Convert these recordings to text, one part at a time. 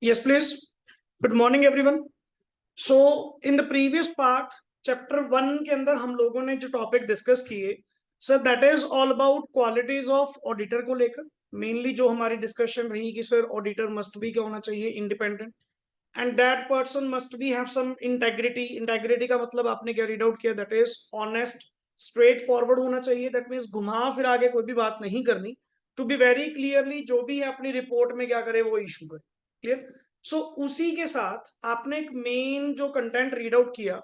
Yes, please. Good morning, everyone. So, in the previous part, chapter 1 के अंदर हम लोगों ने जो टॉपिक डिस्कस किए sir that is all about qualities of auditor को लेकर मेनली जो हमारी डिस्कशन रही कि सर ऑडिटर मस्ट बी क्या होना चाहिए independent and that person must be have some integrity. Integrity का मतलब आपने क्या रीड आउट किया, that is honest, straightforward होना चाहिए। दैट मीन्स घुमा फिर आगे कोई भी बात नहीं करनी। टू बी वेरी क्लियरली जो भी है अपनी रिपोर्ट में क्या करे वो इशू करे। क्लियर। सो उसी के साथ आपने एक मेन जो कंटेंट रीड आउट किया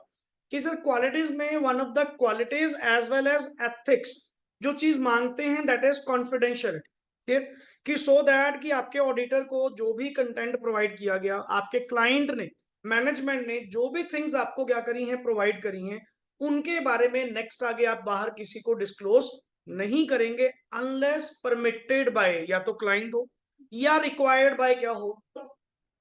कि सर क्वालिटीज में one of the qualities as well as ethics जो चीज मांगते हैं दैट इज कॉन्फिडेंशियलिटी। क्लियर। कि सो दैट कि आपके ऑडिटर को जो भी कंटेंट प्रोवाइड किया गया, आपके क्लाइंट ने, मैनेजमेंट ने जो भी थिंग्स आपको क्या करी हैं, प्रोवाइड करी हैं, उनके बारे में नेक्स्ट आगे आप बाहर किसी को डिस्क्लोज नहीं करेंगे अनलेस परमिटेड बाय या तो क्लाइंट हो या रिक्वायर्ड बाय क्या हो।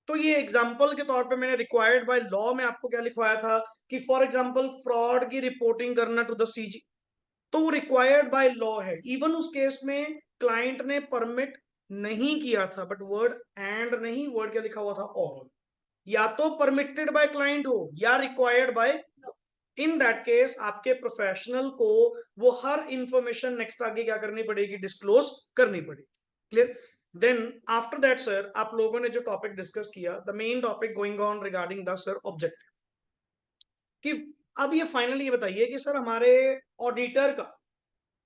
तो ये एग्जांपल के तौर पे मैंने रिक्वायर्ड बाय लॉ में आपको क्या लिखवाया था कि फॉर एग्जांपल फ्रॉड की रिपोर्टिंग करना टू द सीजी, तो वो रिक्वायर्ड बाय लॉ है। इवन उस केस में क्लाइंट ने परमिट नहीं किया था, बट वर्ड एंड नहीं, वर्ड क्या लिखा हुआ था और, या तो परमिटेड बाय क्लाइंट हो या required by. In that case आपके प्रोफेशनल को वो हर इंफॉर्मेशन नेक्स्ट आगे क्या करनी पड़ेगी, डिस्क्लोज करनी पड़ेगी। Clear. Then after that sir आप लोगों ने जो टॉपिक डिस्कस किया, the main topic going on regarding the sir objective, कि अब ये फाइनली ये बताइए कि सर हमारे ऑडिटर का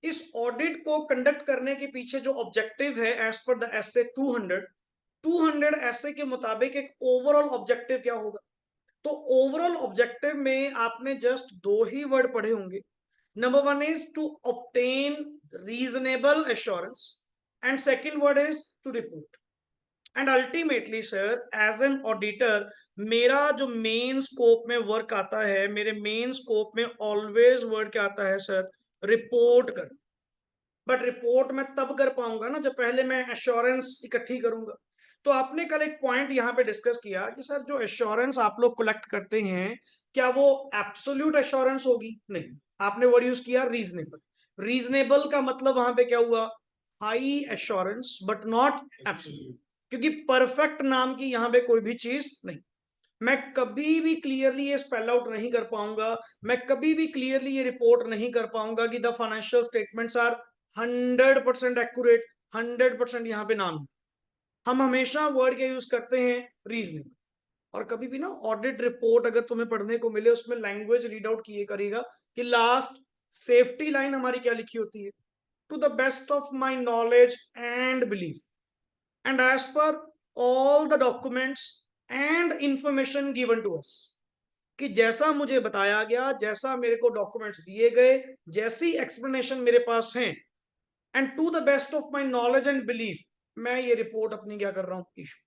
इस ऑडिट को कंडक्ट करने के पीछे जो ऑब्जेक्टिव है as per the S A 200 S A के मुताबिक एक ओवरऑल ऑब्जेक्टिव क्या होगा। तो ओवरऑल ऑब्जेक्टिव में आपने जस्ट दो ही वर्ड पढ़े होंगे। Number one is to obtain reasonable assurance and second word is to report. And ultimately sir as an auditor मेरा जो मेन स्कोप में वर्क आता है, मेरे मेन स्कोप में ऑलवेज वर्ड क्या आता है सर, रिपोर्ट कर। बट रिपोर्ट मैं तब कर पाऊंगा ना जब पहले मैं एश्योरेंस इकट्ठी करूंगा। तो आपने कल एक पॉइंट यहाँ पे डिस्कस किया कि सर जो एश्योरेंस आप लोग कलेक्ट करते हैं क्या वो एब्सोल्यूट एश्योरेंस होगी, नहीं। आपने वर्ड यूज किया रीजनेबल। रीजनेबल का मतलब वहां पे क्या हुआ, high assurance but not absolute, क्योंकि परफेक्ट नाम की यहाँ पे कोई भी चीज नहीं। मैं कभी भी क्लियरली ये स्पेल आउट नहीं कर पाऊंगा, मैं कभी भी क्लियरली ये रिपोर्ट नहीं कर पाऊंगा कि the financial statements are 100% accurate, 100% यहाँ पे नाम। हम हमेशा वर्ड क्या यूज करते हैं, रीजनिंग। और कभी भी ना ऑडिट रिपोर्ट अगर तुम्हें पढ़ने को मिले उसमें लैंग्वेज रीड आउट किए करेगा कि लास्ट सेफ्टी लाइन हमारी क्या लिखी होती है, to the best of my knowledge and belief and as per all the documents and information given to us, कि जैसा मुझे बताया गया, जैसा मेरे को डॉक्यूमेंट्स दिए गए, जैसी एक्सप्लेनेशन मेरे पास है, and to the best of my knowledge and belief मैं ये रिपोर्ट अपनी क्या कर रहा हूं, इशू।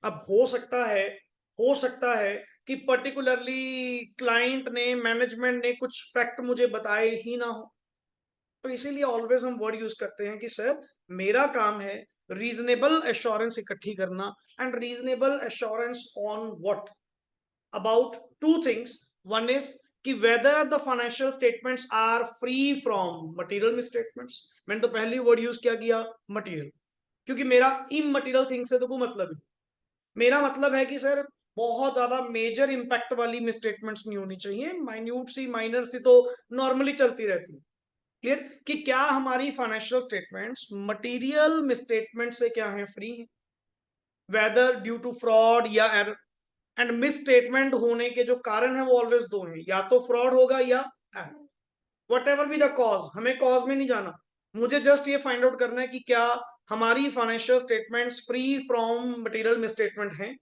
अब हो सकता है कि पर्टिकुलरली क्लाइंट ने, मैनेजमेंट ने कुछ फैक्ट मुझे बताए ही ना हो, तो इसीलिए ऑलवेज हम वर्ड यूज करते हैं कि सर मेरा काम है रीजनेबल एश्योरेंस इकट्ठी करना। And reasonable assurance on what, about two things. One is कि whether the financial statements are free from material misstatements. मैंने तो पहले वर्ड यूज क्या किया, मटेरियल, क्योंकि मेरा इमटेरियल थिंग से तो कोई मतलब नहीं। मेरा मतलब है कि सर बहुत ज्यादा मेजर इंपैक्ट वाली मिसस्टेटमेंट्स नहीं होनी चाहिए, माइन्यूट सी, माइनर सी तो नॉर्मली चलती रहती है। क्लियर। कि क्या हमारी फाइनेंशियल स्टेटमेंट्स मटेरियल मिसस्टेटमेंट से क्या है, फ्री है, वेदर ड्यू टू फ्रॉड या एरर। एंड मिस स्टेटमेंट होने के जो कारण है वो ऑलवेज दो हैं, या तो फ्रॉड होगा या error. What ever be the cause, हमें कॉज में नहीं जाना, मुझे जस्ट ये फाइंड आउट करना है कि क्या हमारी financial statements free from material misstatement हैं।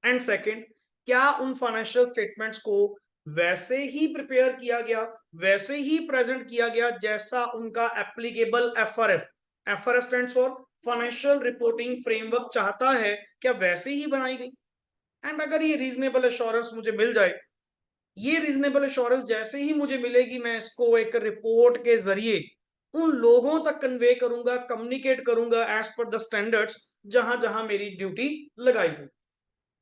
एंड सेकंड, क्या उन फाइनेंशियल स्टेटमेंट्स को वैसे ही प्रिपेयर किया गया, वैसे ही प्रेजेंट किया गया जैसा उनका applicable FRF, FRF stands for financial reporting framework चाहता है, क्या वैसे ही बनाई गई। एंड अगर ये रीजनेबल एश्योरेंस मुझे मिल जाए, ये रीजनेबल एश्योरेंस जैसे ही मुझे मिलेगी मैं इसको एक रिपोर्ट के जरिए उन लोगों तक कन्वे करूंगा, कम्युनिकेट करूंगा एज पर द स्टैंडर्ड्स जहां जहां मेरी ड्यूटी लगाई गई।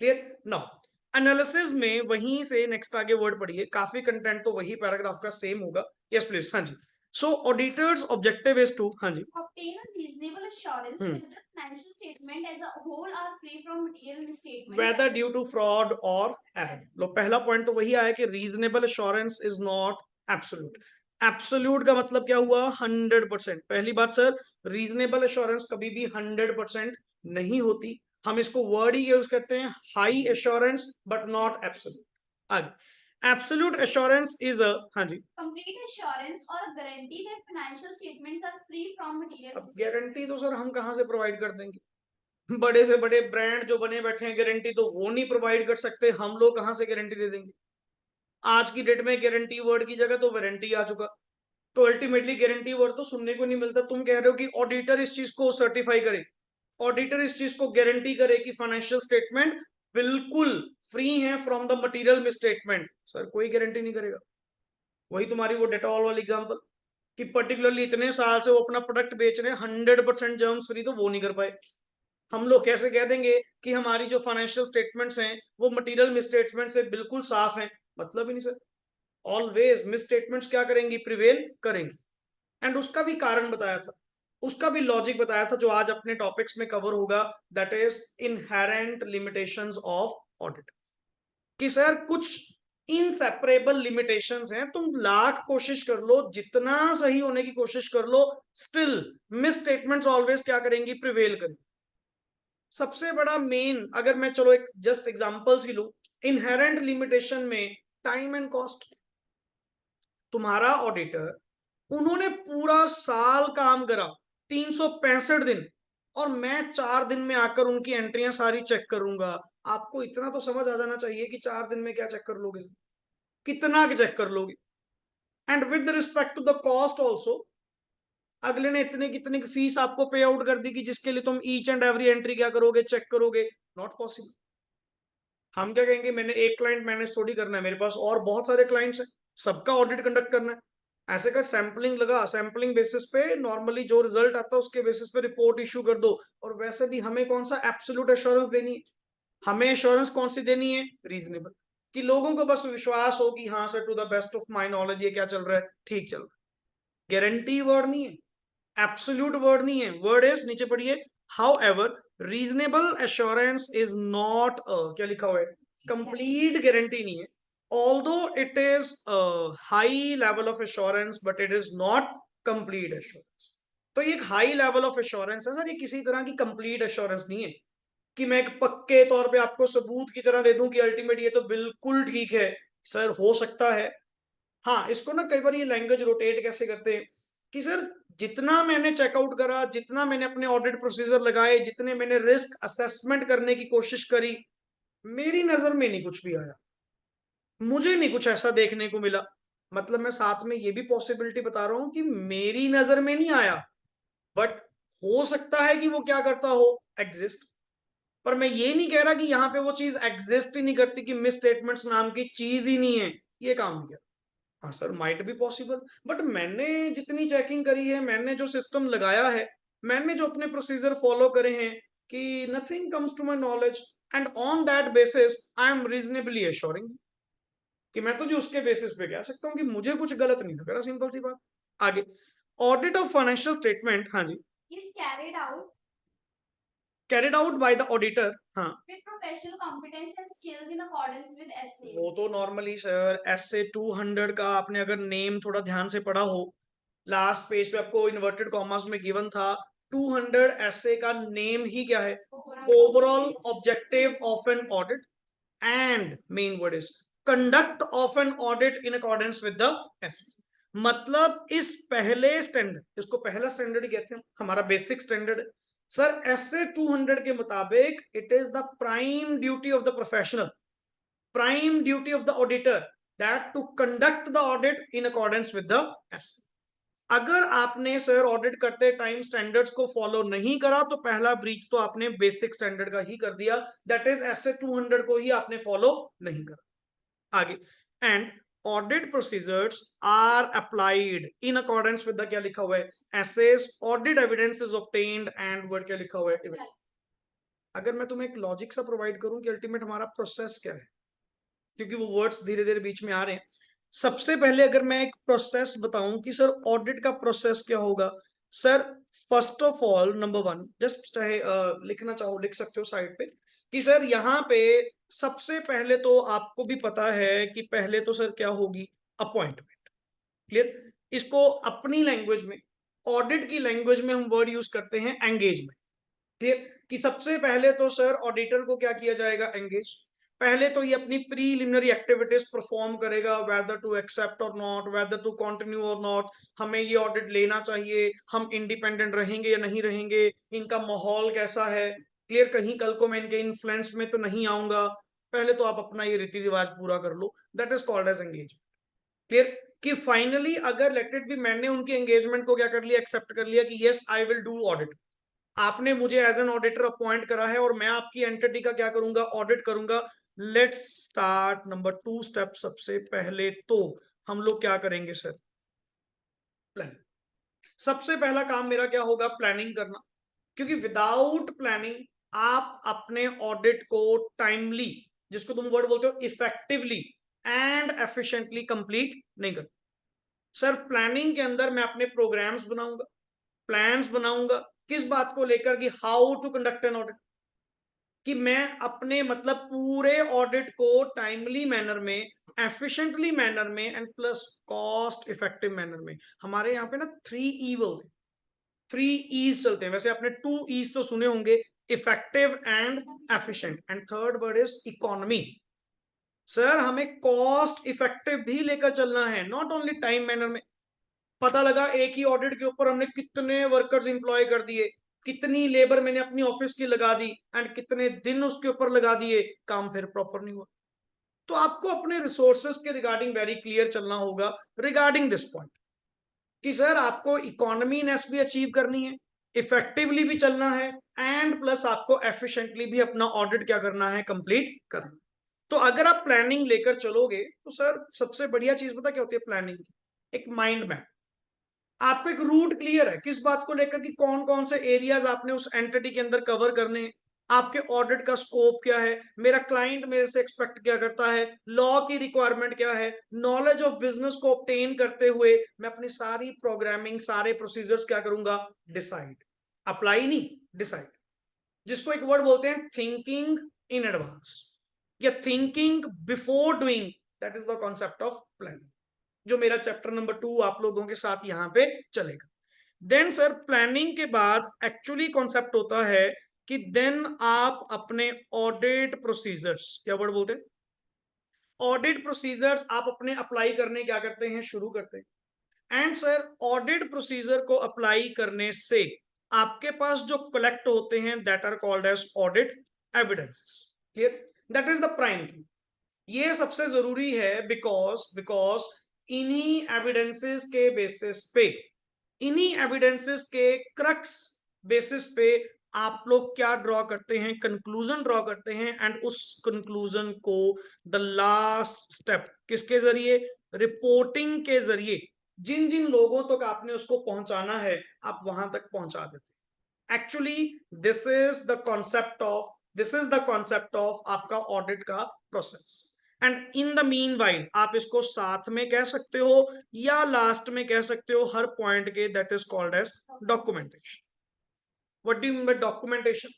क्लियर। नाउ एनालिसिस में वहीं से नेक्स्ट आगे वर्ड पढ़िए, काफी कंटेंट तो वही पैराग्राफ का सेम होगा। यस प्लीज, हाँ जी। So auditors objective is to, हाँ जी, obtain a reasonable assurance whether the financial statement as a whole are free from material misstatement, whether due to fraud or error. लो पहला point तो वही आया कि reasonable assurance is not absolute. Absolute का मतलब क्या हुआ? 100%. पहली बात सर, रीजनेबल एश्योरेंस कभी भी 100% नहीं होती. हम इसको वर्ड ही यूज करते हैं, high assurance but not absolute. आगे, एब्सोल्यूट एश्योरेंस इज अ, हाँ जी, complete assurance or a guarantee that financial statements are free from material अब misstatement. गारंटी तो सर हम कहाँ से प्रोवाइड कर देंगे? बड़े से बड़े ब्रांड जो बने बैठे हैं, गारंटी तो वो नहीं प्रोवाइड कर सकते, हम लोग कहां से गारंटी दे देंगे? आज की डेट में गारंटी वर्ड की जगह तो वारंटी आ चुका. तो अल्टीमेटली गारंटी वर्ड तो सुनने को नहीं मिलता. तुम कह रहे हो कि ऑडिटर इस चीज को सर्टिफाई करे, ऑडिटर इस चीज को गारंटी करे कि फाइनेंशियल स्टेटमेंट बिल्कुल फ्री है from the material misstatement. Sir कोई गारंटी नहीं करेगा. वही तुम्हारी वो डेटॉल वाली एग्जांपल कि पर्टिकुलरली इतने साल से वो अपना प्रोडक्ट बेच रहे हैं 100% जर्म्स फ्री, तो वो नहीं कर पाए. हम लोग कैसे कह देंगे कि हमारी जो फाइनेंशियल स्टेटमेंट्स हैं वो मटेरियल मिसस्टेटमेंट से बिल्कुल साफ हैं? मतलब ही नहीं सर. ऑलवेज मिसस्टेटमेंट्स क्या करेंगी? प्रिवेल करेंगी. एंड उसका भी कारण बताया था, उसका भी लॉजिक बताया था जो आज अपने टॉपिक्स में कवर होगा. That is inherent limitations of audit. कि सर कुछ इनसेपरेबल लिमिटेशंस हैं, तुम लाख कोशिश कर लो, जितना सही होने की कोशिश कर लो, स्टिल मिस स्टेटमेंट्स ऑलवेज क्या करेंगी? प्रिवेल करेंगी. सबसे बड़ा मेन, अगर मैं चलो एक जस्ट एग्जांपल्स ही लूं, इनहेरेंट लिमिटेशन में टाइम एंड कॉस्ट. तुम्हारा ऑडिटर, उन्होंने पूरा साल काम करा, 365 दिन, और मैं 4 दिन में आकर उनकी एंट्रियां सारी चेक करूंगा. आपको इतना तो समझ आ जाना चाहिए कि 4 दिन में क्या चेक कर लोगे, कितना चेक कर लोगे. And with respect to the cost also, अगले ने इतने कितनी फीस आपको पे आउट कर दी कि जिसके लिए तुम ईच एंड एवरी एंट्री क्या करोगे? चेक करोगे? Not possible. हम क्या कहेंगे? मैंने एक क्लाइंट मैनेज थोड़ी करना है, मेरे पास और बहुत सारे क्लाइंट्स हैं, सबका ऑडिट कंडक्ट करना है. ऐसे कर सैंपलिंग लगा, सैंपलिंग बेसिस पे नॉर्मली जो रिजल्ट आता है उसके बेसिस पे रिपोर्ट इशू कर दो. और वैसे भी हमें कौन सा एब्सोल्यूट एश्योरेंस देनी है? हमें एश्योरेंस कौन सी देनी है? रीजनेबल. कि लोगों को बस विश्वास हो कि हाँ sir, to the best of my knowledge ये क्या चल रहा है, ठीक चल रहा है. गारंटी वर्ड नहीं है, एब्सोल्यूट वर्ड नहीं है. वर्ड इज, नीचे पढ़िए, how ever reasonable assurance is not, क्या लिखा हुआ है? कंप्लीट गारंटी नहीं है. Although it is high level of assurance but it is not complete assurance. तो ये एक हाई लेवल ऑफ एश्योरेंस है सर, ये किसी तरह की कंप्लीट एश्योरेंस नहीं है कि मैं एक पक्के तौर पे आपको सबूत की तरह दे दूं कि अल्टीमेट ये तो बिल्कुल ठीक है. सर हो सकता है. हाँ, इसको ना कई बार ये लैंग्वेज रोटेट कैसे करते हैं कि सर जितना मैंने चेकआउट करा, जितना मैंने अपने ऑडिट प्रोसीजर लगाए, जितने मैंने रिस्क असेसमेंट करने की कोशिश करी, मेरी नजर में नहीं कुछ भी आया, मुझे नहीं कुछ ऐसा देखने को मिला. मतलब मैं साथ में ये भी पॉसिबिलिटी बता रहा हूं कि मेरी नजर में नहीं आया, बट हो सकता है कि वो क्या करता हो? एग्जिस्ट. पर मैं ये नहीं कह रहा कि यहाँ पे वो चीज एग्जिस्ट ही नहीं करती, कि मिस स्टेटमेंट्स नाम की चीज ही नहीं है. ये काम नहीं किया. हाँ sir, might be possible, but मैंने जितनी चेकिंग करी है, मैंने जो सिस्टम लगाया है, मैंने जो अपने प्रोसीजर फॉलो करे हैं, कि nothing comes to my knowledge, and on that basis I am reasonably assuring कि मैं तुझे उसके बेसिस पे कह सकता हूँ कि मुझे कुछ गलत नहीं लग रहा. सिंपल सी बात. आगे, ऑडिट ऑफ फाइनेंशियल स्टेटमेंट, हाँ जी, is carried out carried out by the auditor. हाँ, with professional competence and skills in accordance with SAs. वो तो नॉर्मली सर एसए 200 का आपने अगर नेम थोड़ा ध्यान से पढ़ा हो, लास्ट पेज पे आपको इन्वर्टेड कॉमर्स में गिवन था. 200 एसए का नेम ही क्या है? Overall objective of an audit, and main word is conduct of an audit in accordance with the SA. मतलब इस पहले स्टैंडर्ड, इसको पहला स्टैंडर्ड ही कहते हैं, हमारा बेसिक स्टैंडर्ड. सर एसए 200 के मुताबिक it is the prime duty of the professional, prime duty of the auditor that to conduct the audit in accordance with the SC. अगर आपने सर ऑडिट करते टाइम स्टैंडर्ड्स को follow नहीं करा तो पहला ब्रीच तो आपने बेसिक स्टैंडर्ड का ही कर दिया, दैट इज एसए 200 को ही आपने फॉलो नहीं करा. आगे, and audit procedures are applied in accordance with the, क्या लिखा हुआ है? SAs audit evidence is obtained and word, क्या लिखा हुआ है? अगर मैं तुम्हें एक लॉजिक सा प्रोवाइड करूं कि अल्टीमेट हमारा प्रोसेस क्या है, क्योंकि वो वर्ड्स धीरे धीरे बीच में आ रहे हैं. सबसे पहले अगर मैं एक प्रोसेस बताऊं कि सर ऑडिट का प्रोसेस क्या होगा, sir first of all number one, just चाहे लिखना चाहो लिख सकते हो साइड पे, कि सर यहाँ पे सबसे पहले तो आपको भी पता है कि पहले तो सर क्या होगी, अपॉइंटमेंट। क्लियर? इसको अपनी लैंग्वेज में, ऑडिट की लैंग्वेज में हम वर्ड यूज करते हैं एंगेजमेंट। क्लियर? कि सबसे पहले तो सर ऑडिटर को क्या किया जाएगा, एंगेज। पहले तो ये अपनी प्रीलिमिनरी एक्टिविटीज परफॉर्म करेगा, वेदर टू एक्सेप्ट और नॉट, वेदर टू कंटिन्यू और नॉट, हमें ये ऑडिट लेना चाहिए, हम इंडिपेंडेंट रहेंगे या नहीं रहेंगे, इनका माहौल कैसा है, क्लियर, कहीं कल को मैं इनके इन्फ्लुएंस में तो नहीं आऊंगा। पहले तो आप अपना ये रीति रिवाज पूरा कर लो, that is called as engagement. Clear? कि फाइनली अगर लेट इट बी मैंने उनके एंगेजमेंट को क्या कर लिया, एक्सेप्ट कर लिया कि yes I will do audit, आपने मुझे एज एन ऑडिटर अपॉइंट करा है और मैं आपकी एंटिटी का क्या करूंगा, ऑडिट करूंगा। Let's start number 2 step. सबसे पहले तो हम लोग क्या करेंगे सर, प्लान। सबसे पहला काम मेरा क्या होगा, प्लानिंग करना, क्योंकि विदाउट प्लानिंग आप अपने ऑडिट को टाइमली, जिसको तुम वर्ड बोलते हो इफेक्टिवली एंड एफिशिएंटली कंप्लीट नहीं कर। सर प्लानिंग के अंदर मैं अपने प्रोग्राम्स बनाऊंगा, प्लान्स बनाऊंगा, किस बात को लेकर, कि how to conduct an audit, कि मैं अपने मतलब पूरे ऑडिट को टाइमली मैनर में, एफिशिएंटली मैनर में and plus cost effective manner में। हमारे यहाँ पे ना 3 ई बोलते हैं, 3 ईज चलते हैं, वैसे आपने 2 ईज तो सुने होंगे, effective and efficient, and third word is economy. Sir हमें कॉस्ट इफेक्टिव भी लेकर चलना है, नॉट ओनली टाइम मैनर में। पता लगा एक ही ऑडिट के ऊपर हमने कितने वर्कर्स इंप्लॉय कर दिए, कितनी लेबर मैंने अपनी ऑफिस की लगा दी एंड कितने दिन उसके ऊपर लगा दिए, काम फिर प्रॉपर नहीं हुआ। तो आपको अपने रिसोर्सेस के रिगार्डिंग वेरी क्लियर चलना होगा रिगार्डिंग दिस पॉइंट, कि सर आपको इकोनॉमी नेस भी अचीव करनी है, इफेक्टिवली भी चलना है, एंड प्लस आपको एफिशिएंटली भी अपना ऑडिट क्या करना है, कंप्लीट करना। तो अगर आप प्लानिंग लेकर चलोगे तो सर सबसे बढ़िया चीज पता क्या होती है प्लानिंग की, एक माइंड मैप। आपको एक रूट क्लियर है किस बात को लेकर, कि कौन कौन से एरियाज आपने उस एंटिटी के अंदर कवर करने हैं, आपके ऑडिट का स्कोप क्या है, मेरा क्लाइंट मेरे से एक्सपेक्ट क्या करता है, लॉ की रिक्वायरमेंट क्या है, नॉलेज ऑफ बिजनेस को ऑब्टेन करते हुए मैं अपनी सारी प्रोग्रामिंग, सारे प्रोसीजर्स क्या करूंगा, डिसाइड, अप्लाई नहीं, डिसाइड, जिसको एक वर्ड बोलते हैं थिंकिंग इन एडवांस या thinking before doing, that is the concept of planning, जो मेरा चैप्टर नंबर 2 आप लोगों के साथ यहां पे चलेगा। देन सर प्लानिंग के बाद एक्चुअली कॉन्सेप्ट होता है कि देन आप अपने ऑडिट प्रोसीजर्स, क्या वर्ड बोलते हैं, ऑडिट प्रोसीजर्स आप अपने अप्लाई करने क्या करते हैं, शुरू करते हैं। एंड सर ऑडिट प्रोसीजर को अप्लाई करने से आपके पास जो कलेक्ट होते हैं that are called as audit evidences. Clear? That is the prime thing, ये सबसे जरूरी है, बिकॉज बिकॉज इन्हीं एविडेंसेस के बेसिस पे, इन्हीं एविडेंसेस के क्रक्स बेसिस पे आप लोग क्या ड्रॉ करते हैं, कंक्लूजन ड्रॉ करते हैं, एंड उस कंक्लूजन को द लास्ट स्टेप किसके जरिए, रिपोर्टिंग के जरिए, जिन जिन लोगों तक आपने उसको पहुंचाना है आप वहां तक पहुंचा देते हैं। Actually this is the concept of, this is the concept of आपका ऑडिट का process. And in the mean while आप इसको साथ में कह सकते हो या लास्ट में कह सकते हो हर पॉइंट के, that is called as documentation. What do you mean by documentation?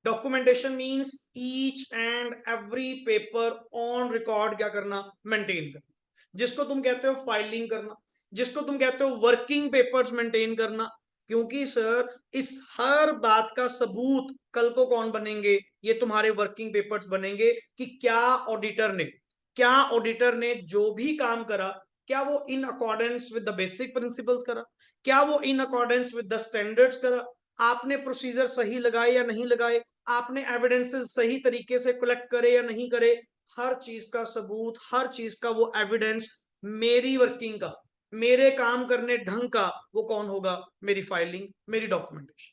Documentation means each and every paper on record क्या करना, मेंटेन करना, जिसको तुम कहते हो फाइलिंग करना, जिसको तुम कहते हो वर्किंग पेपर्स मेंटेन करना। क्योंकि सर इस हर बात का सबूत कल को कौन बनेंगे, ये तुम्हारे वर्किंग पेपर्स बनेंगे, कि क्या ऑडिटर ने जो भी काम करा, क्या वो इन accordance with the basic principles करा, क्या वो इन अकॉर्डेंस विद द स्टैंडर्ड्स करा, आपने प्रोसीजर सही लगाए या नहीं लगाए, आपने एविडेंसेस सही तरीके से कलेक्ट करे या नहीं करे। हर चीज का सबूत, हर चीज का वो एविडेंस, मेरी वर्किंग का, मेरे काम करने ढंग का, वो कौन होगा, मेरी फाइलिंग, मेरी डॉक्यूमेंटेशन।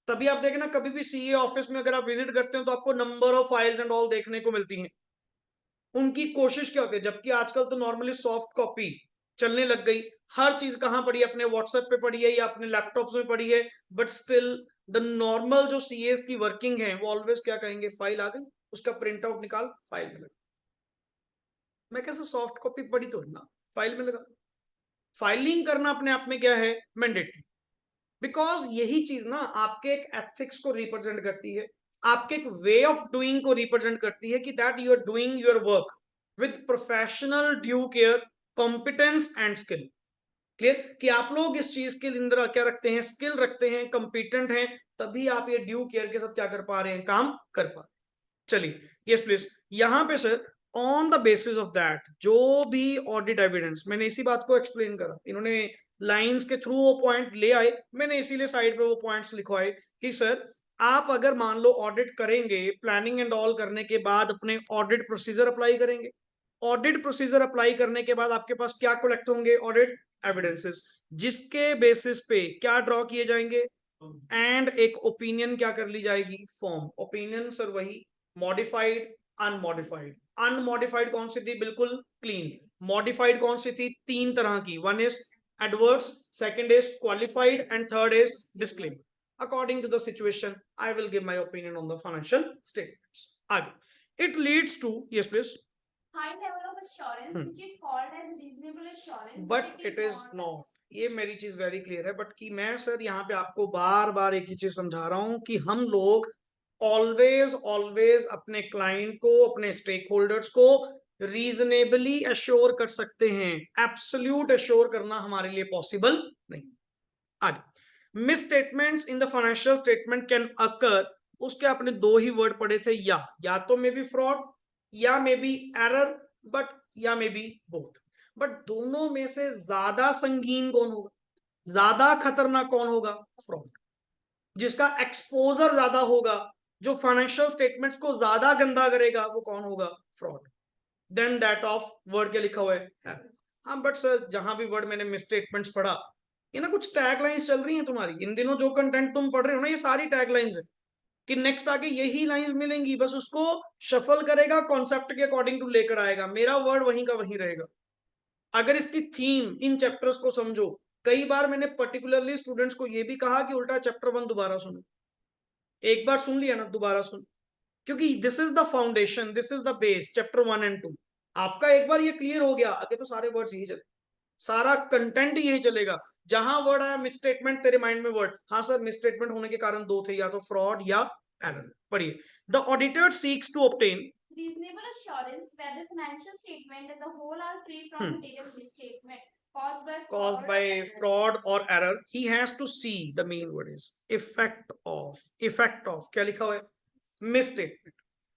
तभी आप देखें ना, कभी भी सीए ऑफिस में अगर आप विजिट करते हो तो आपको number of files and all देखने को मिलती हैं। उनकी कोशिश क्या होती है, जबकि आजकल तो नॉर्मली सॉफ्ट कॉपी चलने लग गई, हर चीज कहां पड़ी है, अपने व्हाट्सएप पे पड़ी है या अपने लैपटॉप्स में पड़ी है, बट स्टिल द नॉर्मल जो सीएस की वर्किंग है वो ऑलवेज क्या कहेंगे, फाइल आ गई, उसका प्रिंट आउट निकाल फाइल में लगा। मैं कैसे सॉफ्ट कॉपी पढ़ी तो ना, फाइल में लगा। फाइलिंग करना अपने आप में क्या है, मैंडेटरी। बिकॉज यही चीज ना आपके एक एथिक्स को रिप्रेजेंट करती है, आपके एक वे ऑफ डूइंग को रिप्रेजेंट करती है, कि that you are doing your work with professional due care, competence and skill. Clear, कि आप लोग इस चीज के अंदर क्या रखते हैं, स्किल रखते हैं, कॉम्पिटेंट हैं, तभी आप ये ड्यू केयर के साथ क्या कर पा रहे हैं, काम कर पा रहे हैं। चलिए, यस प्लीज। यहां पे sir on the basis of that जो भी ऑडिट एविडेंस, मैंने इसी बात को एक्सप्लेन करा, इन्होंने लाइंस के थ्रू वो पॉइंट ले आए, मैंने इसीलिए साइड पे वो पॉइंट्स लिखवाए कि सर आप अगर मान लो ऑडिट करेंगे, प्लानिंग एंड ऑल करने के बाद अपने ऑडिट प्रोसीजर अप्लाई करेंगे, ऑडिट प्रोसीजर अप्लाई करने के बाद आपके पास क्या कलेक्ट होंगे, ऑडिट एविडेंसेस, जिसके बेसिस पे क्या ड्रॉ किए जाएंगे, एंड एक ओपिनियन क्या कर ली जाएगी, फॉर्म। ओपिनियन सर वही मॉडिफाइड, अनमॉडिफाइड। अनमॉडिफाइड कौन सी थी, बिल्कुल क्लीन। मॉडिफाइड कौन सी थी, तीन तरह की, one is adverse, second is qualified, and third is disclaim. According to the situation I will give my opinion on the financial statements. आगे it leads to, yes please, high level of assurance, which is called as reasonable assurance, but it is not. ये मेरी चीज very clear है, but कि मैं sir यहाँ पे आपको बार बार एक ही चीज समझा रहा हूं कि हम लोग ऑलवेज ऑलवेज अपने क्लाइंट को, अपने स्टेक होल्डर्स को रीजनेबली अश्योर कर सकते हैं, एब्सोल्यूट अश्योर करना हमारे लिए पॉसिबल नहीं। आगे, miss statements in the financial statement can occur, उसके आपने दो ही वर्ड पढ़े थे, या तो मे बी फ्रॉड, या मे बी एरर, बट या मे बी बोथ। बट दोनों में से ज्यादा संगीन कौन होगा, ज्यादा खतरनाक कौन होगा, फ्रॉड। जिसका एक्सपोजर ज्यादा होगा, जो फाइनेंशियल स्टेटमेंट्स को ज्यादा गंदा करेगा, वो कौन होगा, fraud, then that of word क्या लिखा हुआ है। हाँ बट सर जहां भी वर्ड मैंने मिस स्टेटमेंट्स पढ़ा, ये ना कुछ टैग लाइन्स चल रही हैं तुम्हारी इन दिनों, जो कंटेंट तुम पढ़ रहे हो ना, ये सारी टैग लाइन्स है, कि नेक्स्ट आगे यही लाइंस मिलेंगी, बस उसको शफल करेगा, कॉन्सेप्ट के अकॉर्डिंग टू लेकर आएगा, मेरा वर्ड वहीं का वहीं रहेगा। अगर इसकी थीम, इन चैप्टर्स को समझो, कई बार मैंने पर्टिकुलरली स्टूडेंट्स को यह भी कहा कि उल्टा चैप्टर 1 दोबारा सुनो, एक बार सुन लिया ना दोबारा सुन, क्योंकि this is the foundation, this is the base, chapter 1 and 2। आपका एक बार ये क्लियर हो गया, आगे तो सारे वर्ड्स यही चले, सारा कंटेंट यही चलेगा। जहां वर्ड आया मिस स्टेटमेंट, तेरे माइंड में वर्ड, हाँ सर मिस स्टेटमेंट होने के कारण दो थे, या तो फ्रॉड या एरर। पढ़िए, the auditor seeks to obtain reasonable assurance whether financial statement as a whole are free from material misstatement caused by fraud or error. He has to see, the main word is effect of क्या लिखा हुआ है, miss statement.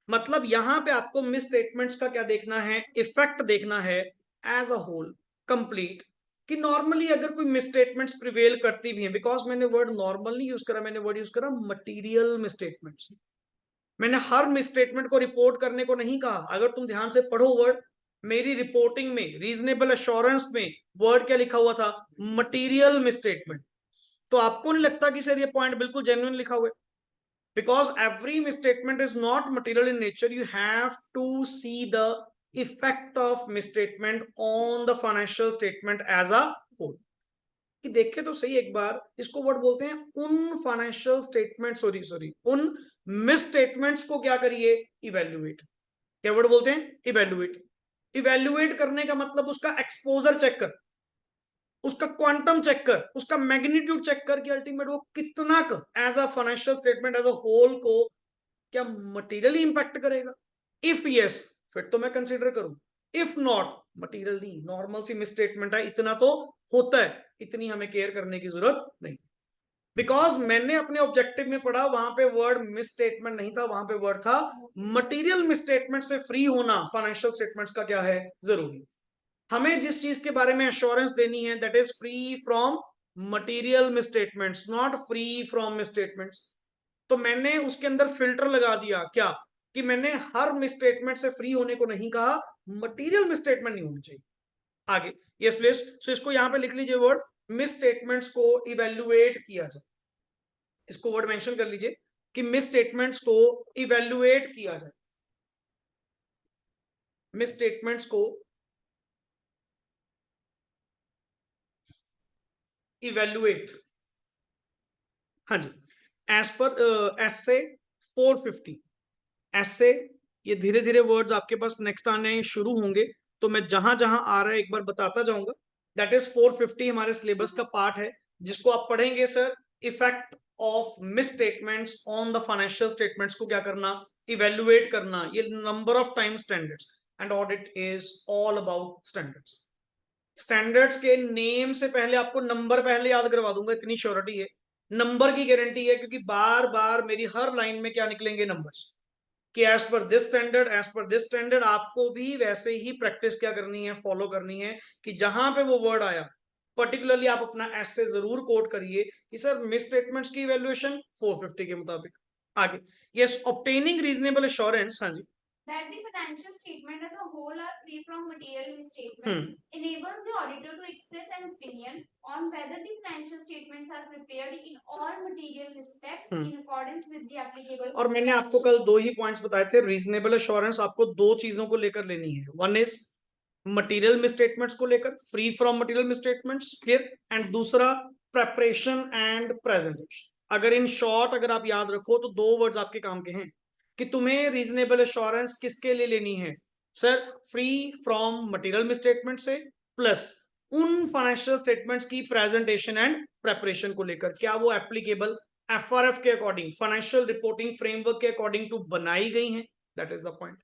मतलब यहां पे आपको miss statements का क्या देखना है, इफेक्ट देखना है एज अ होल, कंप्लीट। कि नॉर्मली अगर कोई मिस स्टेटमेंट्स प्रिवेल करती भी हैं, बिकॉज मैंने वर्ड नॉर्मल नहीं यूज करा, मैंने वर्ड यूज करा मटीरियल मिस स्टेटमेंट्स। मैंने हर मिस स्टेटमेंट को रिपोर्ट करने को नहीं कहा, अगर तुम ध्यान से पढ़ो वर्ड, मेरी रिपोर्टिंग में, रीजनेबल एश्योरेंस में वर्ड क्या लिखा हुआ था, मटीरियल मिस स्टेटमेंट। तो आपको नहीं लगता कि सर ये पॉइंट बिल्कुल जेन्युइन लिखा हुआ है, because every misstatement is not material in nature, you have to see the effect of misstatement on the financial statement as a whole। कि देखे तो सही एक बार, इसको वर्ड बोलते हैं उन फाइनेंशियल स्टेटमेंट, सॉरी उन मिस स्टेटमेंट्स को क्या करिए, इवेल्युएट। क्या वर्ड बोलते हैं, इवेल्युएट। इवेल्युएट करने का मतलब उसका एक्सपोजर चेक कर, उसका क्वांटम चेक कर, उसका मैग्नीट्यूड चेक कर, कि अल्टीमेट वो कितना as a financial statement as a whole को क्या मटेरियली इंपैक्ट करेगा। इफ यस, फिर तो मैं कंसीडर करूं, इफ नॉट, मटेरियल नहीं, नॉर्मल सी मिस स्टेटमेंट है, इतना तो होता है, इतनी हमें केयर करने की जरूरत नहीं। बिकॉज मैंने अपने ऑब्जेक्टिव में पढ़ा, वहां पे वर्ड मिस स्टेटमेंट नहीं था, वहां पे वर्ड था मटेरियल मिस स्टेटमेंट से फ्री होना फाइनेंशियल स्टेटमेंट्स का क्या है, जरूरी। हमें जिस चीज के बारे में एश्योरेंस देनी है, that is free from material miss statements, not free from miss statements. तो मैंने उसके अंदर फिल्टर लगा दिया, क्या, कि मैंने हर मिसस्टेटमेंट से फ्री होने को नहीं कहा, मटेरियल मिसस्टेटमेंट नहीं होनी चाहिए। आगे, यस प्लीज, सो इसको यहां पे लिख लीजिए वर्ड, मिसस्टेटमेंट्स को इवेल्युएट किया जाए, इसको वर्ड मेंशन कर लीजिए कि मिसस्टेटमेंट्स को इवेल्युएट किया जाए, मिसस्टेटमेंट्स को इवेल्युएट। हाँ जी, एज पर एसए 450, एसए, ये धीरे धीरे वर्ड्स आपके पास नेक्स्ट आने शुरू होंगे, तो मैं जहां जहां आ रहा है एक बार बताता जाऊंगा। दैट इज 450 हमारे सिलेबस का पार्ट है, जिसको आप पढ़ेंगे sir. Effect of miss statements on the financial statements को क्या करना, इवेल्युएट करना, ये number of time standards, and audit is all about standards. Standards के नेम से पहले आपको नंबर पहले याद करवा दूंगा, इतनी श्योरिटी है, नंबर की गारंटी है, क्योंकि बार बार मेरी हर लाइन में क्या निकलेंगे, नंबर्स, कि as per this standard, as per this standard. आपको भी वैसे ही प्रैक्टिस क्या करनी है, फॉलो करनी है, कि जहां पे वो वर्ड आया पर्टिकुलरली आप अपना ऐसे जरूर कोट करिए कि सर मिस स्टेटमेंट्स की वैल्यूएशन 450 के मुताबिक। आगे, यस, ऑब्टेनिंग रीजनेबल एश्योरेंस, हाँ जी, that the financial statement as a whole are free from material misstatement enables the auditor to express an opinion on whether the financial statements are prepared in all material respects in accordance with the applicable और मैंने आपको कल दो ही points बताए थे। Reasonable assurance आपको दो चीजों को लेकर लेनी है, वन इज मटेरियल मिसस्टेटमेंट्स को लेकर, free from material misstatements, clear, and दूसरा प्रेपरेशन एंड प्रेजेंटेशन। अगर इन शॉर्ट अगर आप याद रखो तो दो वर्ड्स आपके काम के हैं कि तुम्हें रीजनेबल एश्योरेंस किसके लिए लेनी है, sir free from material misstatement से, प्लस उन फाइनेंशियल स्टेटमेंट्स की प्रेजेंटेशन एंड प्रेपरेशन को लेकर, क्या वो एप्लीकेबल एफआरएफ के अकॉर्डिंग, फाइनेंशियल रिपोर्टिंग फ्रेमवर्क के अकॉर्डिंग टू बनाई गई हैं, that is the point.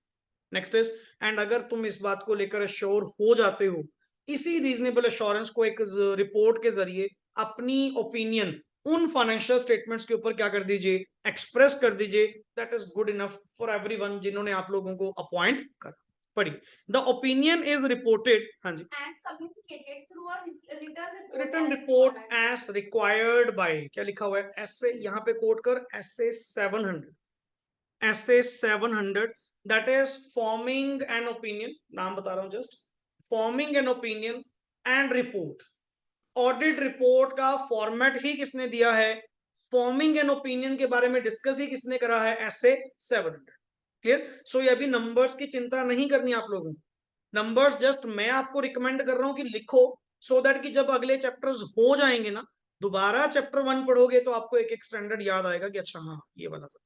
Next is, and अगर तुम इस बात को लेकर श्योर हो जाते हो, इसी रीजनेबल एश्योरेंस को एक रिपोर्ट के जरिए अपनी ओपिनियन उन फाइनेंशियल स्टेटमेंट्स के ऊपर क्या कर दीजिए, एक्सप्रेस कर दीजिए। That is good enough for everyone जिन्होंने आप लोगों को अपॉइंट करा। पढ़िए, द ओपिनियन इज रिपोर्टेड, हाँ जी, and communicated through a written as report required. As required by, क्या लिखा हुआ है, ऐसे यहाँ पे कोट कर, ऐसे 700, ऐसे 700, that is forming an opinion, नाम बता रहा हूं just, forming an opinion and report. Audit report का फॉर्मेट ही किसने दिया है, फॉर्मिंग एन ओपिनियन के बारे में डिस्कस ही किसने करा है, ऐसे 700, क्लियर। सो ये अभी नंबर्स की चिंता नहीं करनी आप लोगों को, नंबर्स जस्ट मैं आपको रिकमेंड कर रहा हूं कि लिखो, सो दैट कि जब अगले चैप्टर्स हो जाएंगे ना, दोबारा चैप्टर 1 पढ़ोगे तो आपको एक एक स्टैंडर्ड याद आएगा कि अच्छा हाँ ये वाला था।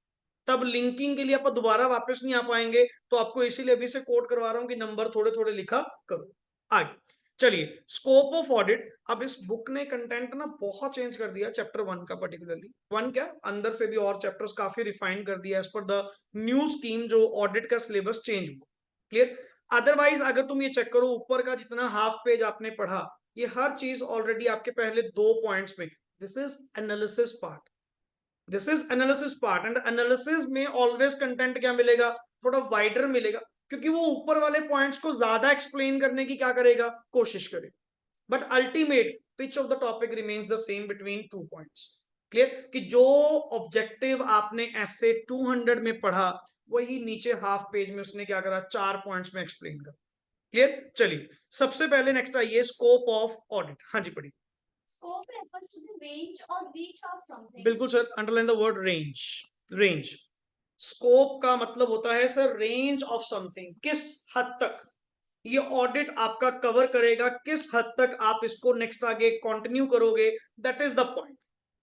तब लिंकिंग के लिए आप दोबारा वापस नहीं आ पाएंगे, तो आपको इसीलिए अभी से कोट करवा रहा हूं कि नंबर थोड़े थोड़े लिखा करो। आगे चलिए, स्कोप ऑफ ऑडिट। अब इस बुक ने कंटेंट ना बहुत चेंज कर दिया चैप्टर 1 का, पर्टिकुलरली 1 क्या, अंदर से भी और चैप्टर्स काफी रिफाइन कर दिया as per the new scheme, जो ऑडिट का सिलेबस चेंज हुआ, क्लियर। अदरवाइज अगर तुम ये चेक करो, ऊपर का जितना हाफ पेज आपने पढ़ा, ये हर चीज ऑलरेडी आपके पहले दो पॉइंट्स में, this is analysis part, this is analysis part, and analysis में ऑलवेज कंटेंट क्या मिलेगा, थोड़ा वाइडर मिलेगा, क्योंकि वो ऊपर वाले पॉइंट्स को ज्यादा एक्सप्लेन करने की क्या करेगा, कोशिश करेगा, but ultimate pitch of the topic remains the same between two points, clear, कि जो ऑब्जेक्टिव आपने ऐसे 200 में पढ़ा, वही नीचे हाफ पेज में उसने क्या करा, 4 पॉइंट्स में एक्सप्लेन कर, क्लियर। चलिए, सबसे पहले नेक्स्ट आइए, स्कोप ऑफ ऑडिट, हाँ जी पढ़िए। Scope refers to the range or reach of something. बिल्कुल sir, underline the word range, range. Scope का मतलब होता है सर रेंज ऑफ समथिंग, किस हद तक ये ऑडिट आपका कवर करेगा, किस हद तक आप इसको नेक्स्ट आगे कंटिन्यू करोगे, that is the point,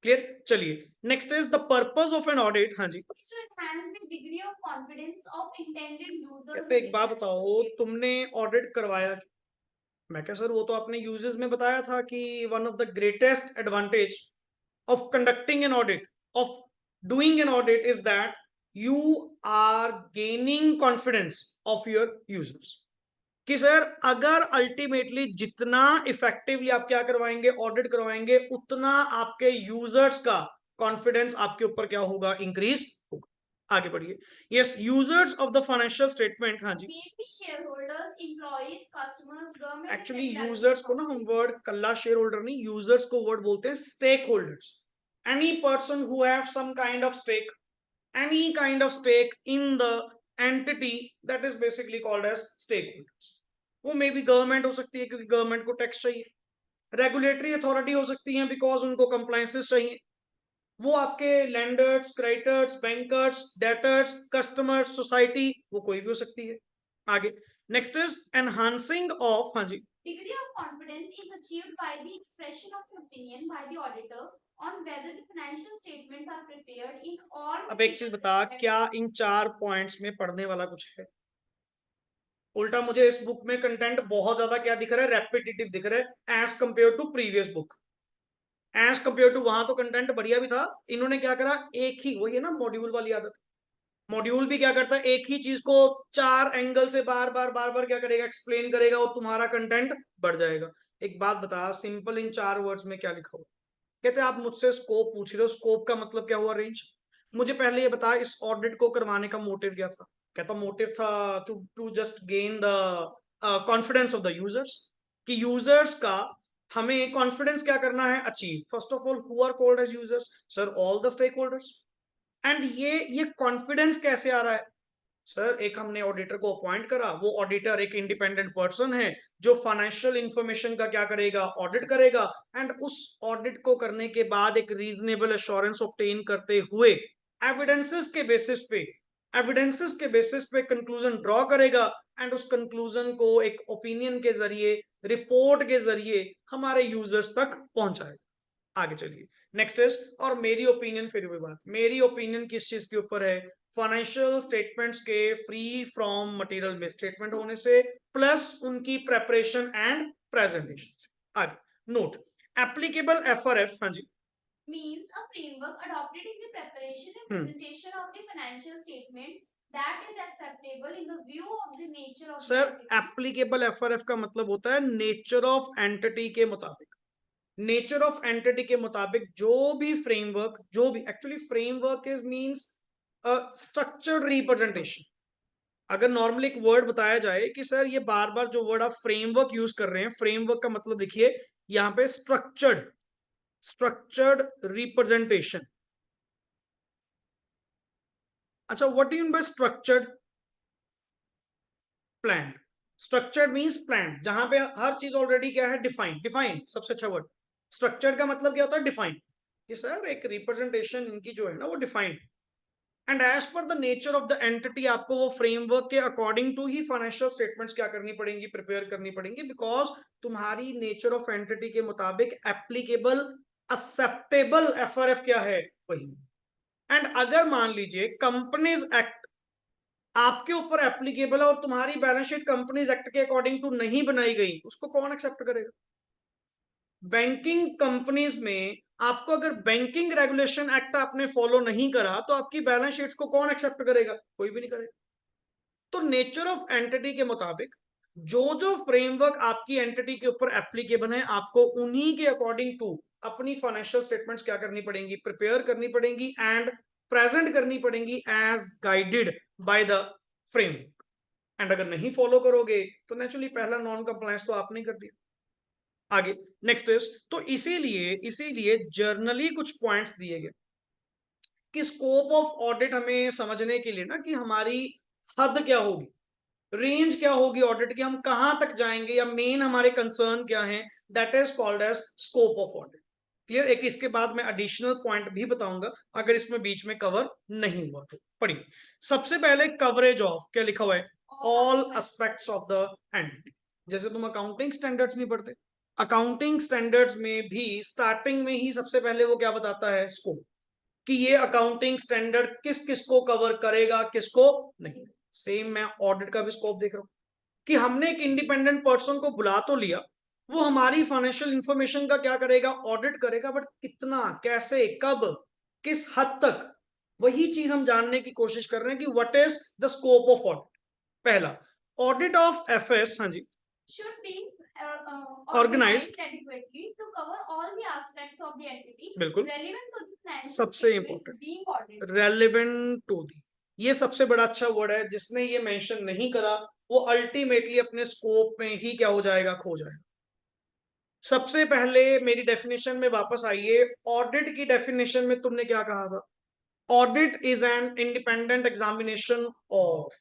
clear. चलिए, next is the purpose of an audit, हाँ जी, It's to enhance the degree of confidence of intended users. कहते एक बात बताओ, तुमने ऑडिट करवाया, मैं क्या सर वो तो आपने यूजेस में बताया था कि one of the greatest advantage of conducting an audit, of doing an audit is that you are gaining confidence of your users, कि सर अगर अल्टीमेटली जितना इफेक्टिवली आप क्या करवाएंगे, ऑडिट करवाएंगे, उतना आपके यूजर्स का कॉन्फिडेंस आपके ऊपर क्या होगा, इंक्रीज होगा। आगे बढ़िए, yes, users of the financial statement, हाँ जी, shareholders, employees, customers, government. Actually users को ना हम वर्ड कल्ला शेयर होल्डर नहीं, यूजर्स को वर्ड बोलते हैं stakeholders, any person who have some kind of stake, any kind of stake in the entity, that is basically called as stakeholders. वो may be government हो सकती है क्योंकि गवर्नमेंट को टैक्स चाहिए, रेगुलेटरी अथॉरिटी हो सकती है बिकॉज उनको कंप्लायंसेस चाहिए, वो आपके landers, creditors, bankers, debtors, customers, society, वो कोई भी हो सकती है। आगे, नेक्स्ट इज एनहांसिंग ऑफ, हाँ जी, Degree of confidence is achieved by the expression of opinion by the auditor on whether the financial statements are prepared in all. अब एक चीज बता, क्या इन 4 पॉइंट्स में पढ़ने वाला कुछ है, उल्टा मुझे इस बुक में कंटेंट बहुत ज्यादा क्या दिख रहा है, रेपिटेटिव दिख रहा है as compare to previous book. As compare to वहां तो कंटेंट बढ़िया भी था, इन्होंने क्या करा, एक ही, वही है ना मॉड्यूल वाली आदत, मॉड्यूल भी क्या करता है, एक ही चीज को 4 एंगल से बार बार क्या करेगा, एक्सप्लेन करेगा, और तुम्हारा कंटेंट बढ़ जाएगा। एक बात बता, सिंपल इन 4 वर्ड्स में क्या लिखा हुआ? कहते आप मुझसे स्कोप पूछ रहे हो, स्कोप का मतलब क्या हुआ, रेंज। मुझे पहले ये बता, इस ऑडिट को करवाने का मोटिव क्या था? कहता मोटिव था to to just gain the confidence of the users, कि यूजर्स का हमें कॉन्फिडेंस क्या करना है, achieve. First of all, who are called as users? Sir all the stakeholders. And ये कॉन्फिडेंस कैसे आ रहा है? सर एक हमने ऑडिटर को अपॉइंट करा, वो ऑडिटर एक इंडिपेंडेंट पर्सन है जो फाइनेंशियल इंफॉर्मेशन का क्या करेगा, ऑडिट करेगा, एंड उस ऑडिट को करने के बाद एक रीजनेबल एश्योरेंस ऑब्टेन करते हुए एविडेंसेस के बेसिस पे कंक्लूजन ड्रॉ करेगा, एंड उस कंक्लूजन को एक ओपिनियन के जरिए, रिपोर्ट के जरिए हमारे यूजर्स तक पहुंचाएगा। आगे चलिए, नेक्स्ट इज, और मेरी ओपिनियन, फिर भी बात, मेरी ओपिनियन किस चीज के ऊपर है? फाइनेंशियल स्टेटमेंट्स के free from material miss statement होने से, प्लस उनकी प्रेपरेशन एंड प्रेजेंटेशन। आगे नोट, एप्लीकेबल एफआरएफ, हाँ जी, means a framework adopted in the preparation and presentation of the financial statement that is acceptable in the view of the nature of the sir entity. Applicable FRF का मतलब होता है nature of entity के मुताबिक, nature of entity के मुताबिक जो भी फ्रेमवर्क, जो भी actually framework is means structured representation. अगर नॉर्मली एक वर्ड बताया जाए कि सर ये बार बार जो वर्ड आप फ्रेमवर्क यूज कर रहे हैं, फ्रेमवर्क का मतलब लिखिए यहां पे स्ट्रक्चर्ड रिप्रेजेंटेशन। अच्छा, what do you mean bye structured? Plan. Structured means plan, जहां पे हर चीज ऑलरेडी क्या है, डिफाइंड। डिफाइंड सबसे अच्छा वर्ड। स्ट्रक्चर्ड का मतलब क्या होता है, डिफाइंड, कि सर एक रिप्रेजेंटेशन इनकी जो है ना वो defined, and as per the nature of the entity आपको वो फ्रेमवर्क के अकॉर्डिंग टू ही फाइनेंशियल स्टेटमेंट्स क्या करनी पड़ेंगी, प्रिपेयर करनी पड़ेंगी, बिकॉज तुम्हारी नेचर ऑफ एंटिटी के मुताबिक एप्लीकेबल एक्सेप्टेबल एफआरएफ क्या है, वही। एंड अगर मान लीजिए कंपनीज एक्ट आपके ऊपर एप्लीकेबल है और तुम्हारी बैलेंस शीट कंपनीज एक्ट के अकॉर्डिंग टू नहीं बनाई गई, उसको कौन एक्सेप्ट करेगा? बैंकिंग कंपनीज में आपको अगर बैंकिंग रेगुलेशन एक्ट आपने फॉलो नहीं करा तो आपकी बैलेंस शीट्स को कौन एक्सेप्ट करेगा? कोई भी नहीं करेगा। तो नेचर ऑफ एंटिटी के मुताबिक जो जो फ्रेमवर्क आपकी एंटिटी के ऊपर एप्लीकेबल है, आपको उन्हीं के अकॉर्डिंग टू अपनी फाइनेंशियल स्टेटमेंट्स क्या करनी पड़ेंगी, प्रिपेयर करनी पड़ेंगी एंड प्रेजेंट करनी पड़ेंगी as guided by the framework. And अगर नहीं फॉलो करोगे तो नेचुरली पहला नॉन कंप्लायंस तो आपने कर दिया। आगे नेक्स्ट इज, तो इसीलिए जर्नली कुछ पॉइंट्स दिए गए कि स्कोप ऑफ ऑडिट हमें समझने के लिए ना, कि हमारी हद क्या होगी, रेंज क्या होगी ऑडिट की, हम कहां तक जाएंगे, या मेन हमारे कंसर्न क्या है, that is called as scope of audit. Clear? एक इसके बाद मैं एडिशनल पॉइंट भी बताऊंगा अगर इसमें बीच में कवर नहीं हुआ तो। पढ़िए, सबसे पहले कवरेज ऑफ, क्या लिखा हुआ है, all aspects of the entity. जैसे तुम अकाउंटिंग स्टैंडर्ड्स नहीं पढ़ते, अकाउंटिंग स्टैंडर्ड्स में भी स्टार्टिंग में ही सबसे पहले वो क्या बताता है, स्कोप, कि ये अकाउंटिंग स्टैंडर्ड किस किस को कवर करेगा, किसको नहीं। सेम मैं ऑडिट का भी स्कोप देख रहा हूं, कि हमने एक इंडिपेंडेंट पर्सन को बुला तो लिया, वो हमारी फाइनेंशियल इंफॉर्मेशन का क्या करेगा, ऑडिट करेगा, बट कितना, कैसे, कब, किस हद तक, वही चीज हम जानने की कोशिश कर रहे हैं कि what is the scope of audit. पहला, ऑडिट ऑफ एफएस, हाँ जी, should be Organized. organized adequately to cover all the aspects of the entity बिल्कुल, relevant to the financial सबसे statements important, being audited. Relevant to the, ये सबसे बड़ा अच्छा word है। जिसने ये मेंशन नहीं करा वो अल्टीमेटली अपने स्कोप में ही क्या हो जाएगा, खो जाएगा। सबसे पहले मेरी डेफिनेशन में वापस आइए, ऑडिट की डेफिनेशन में तुमने क्या कहा था? Audit is an independent examination of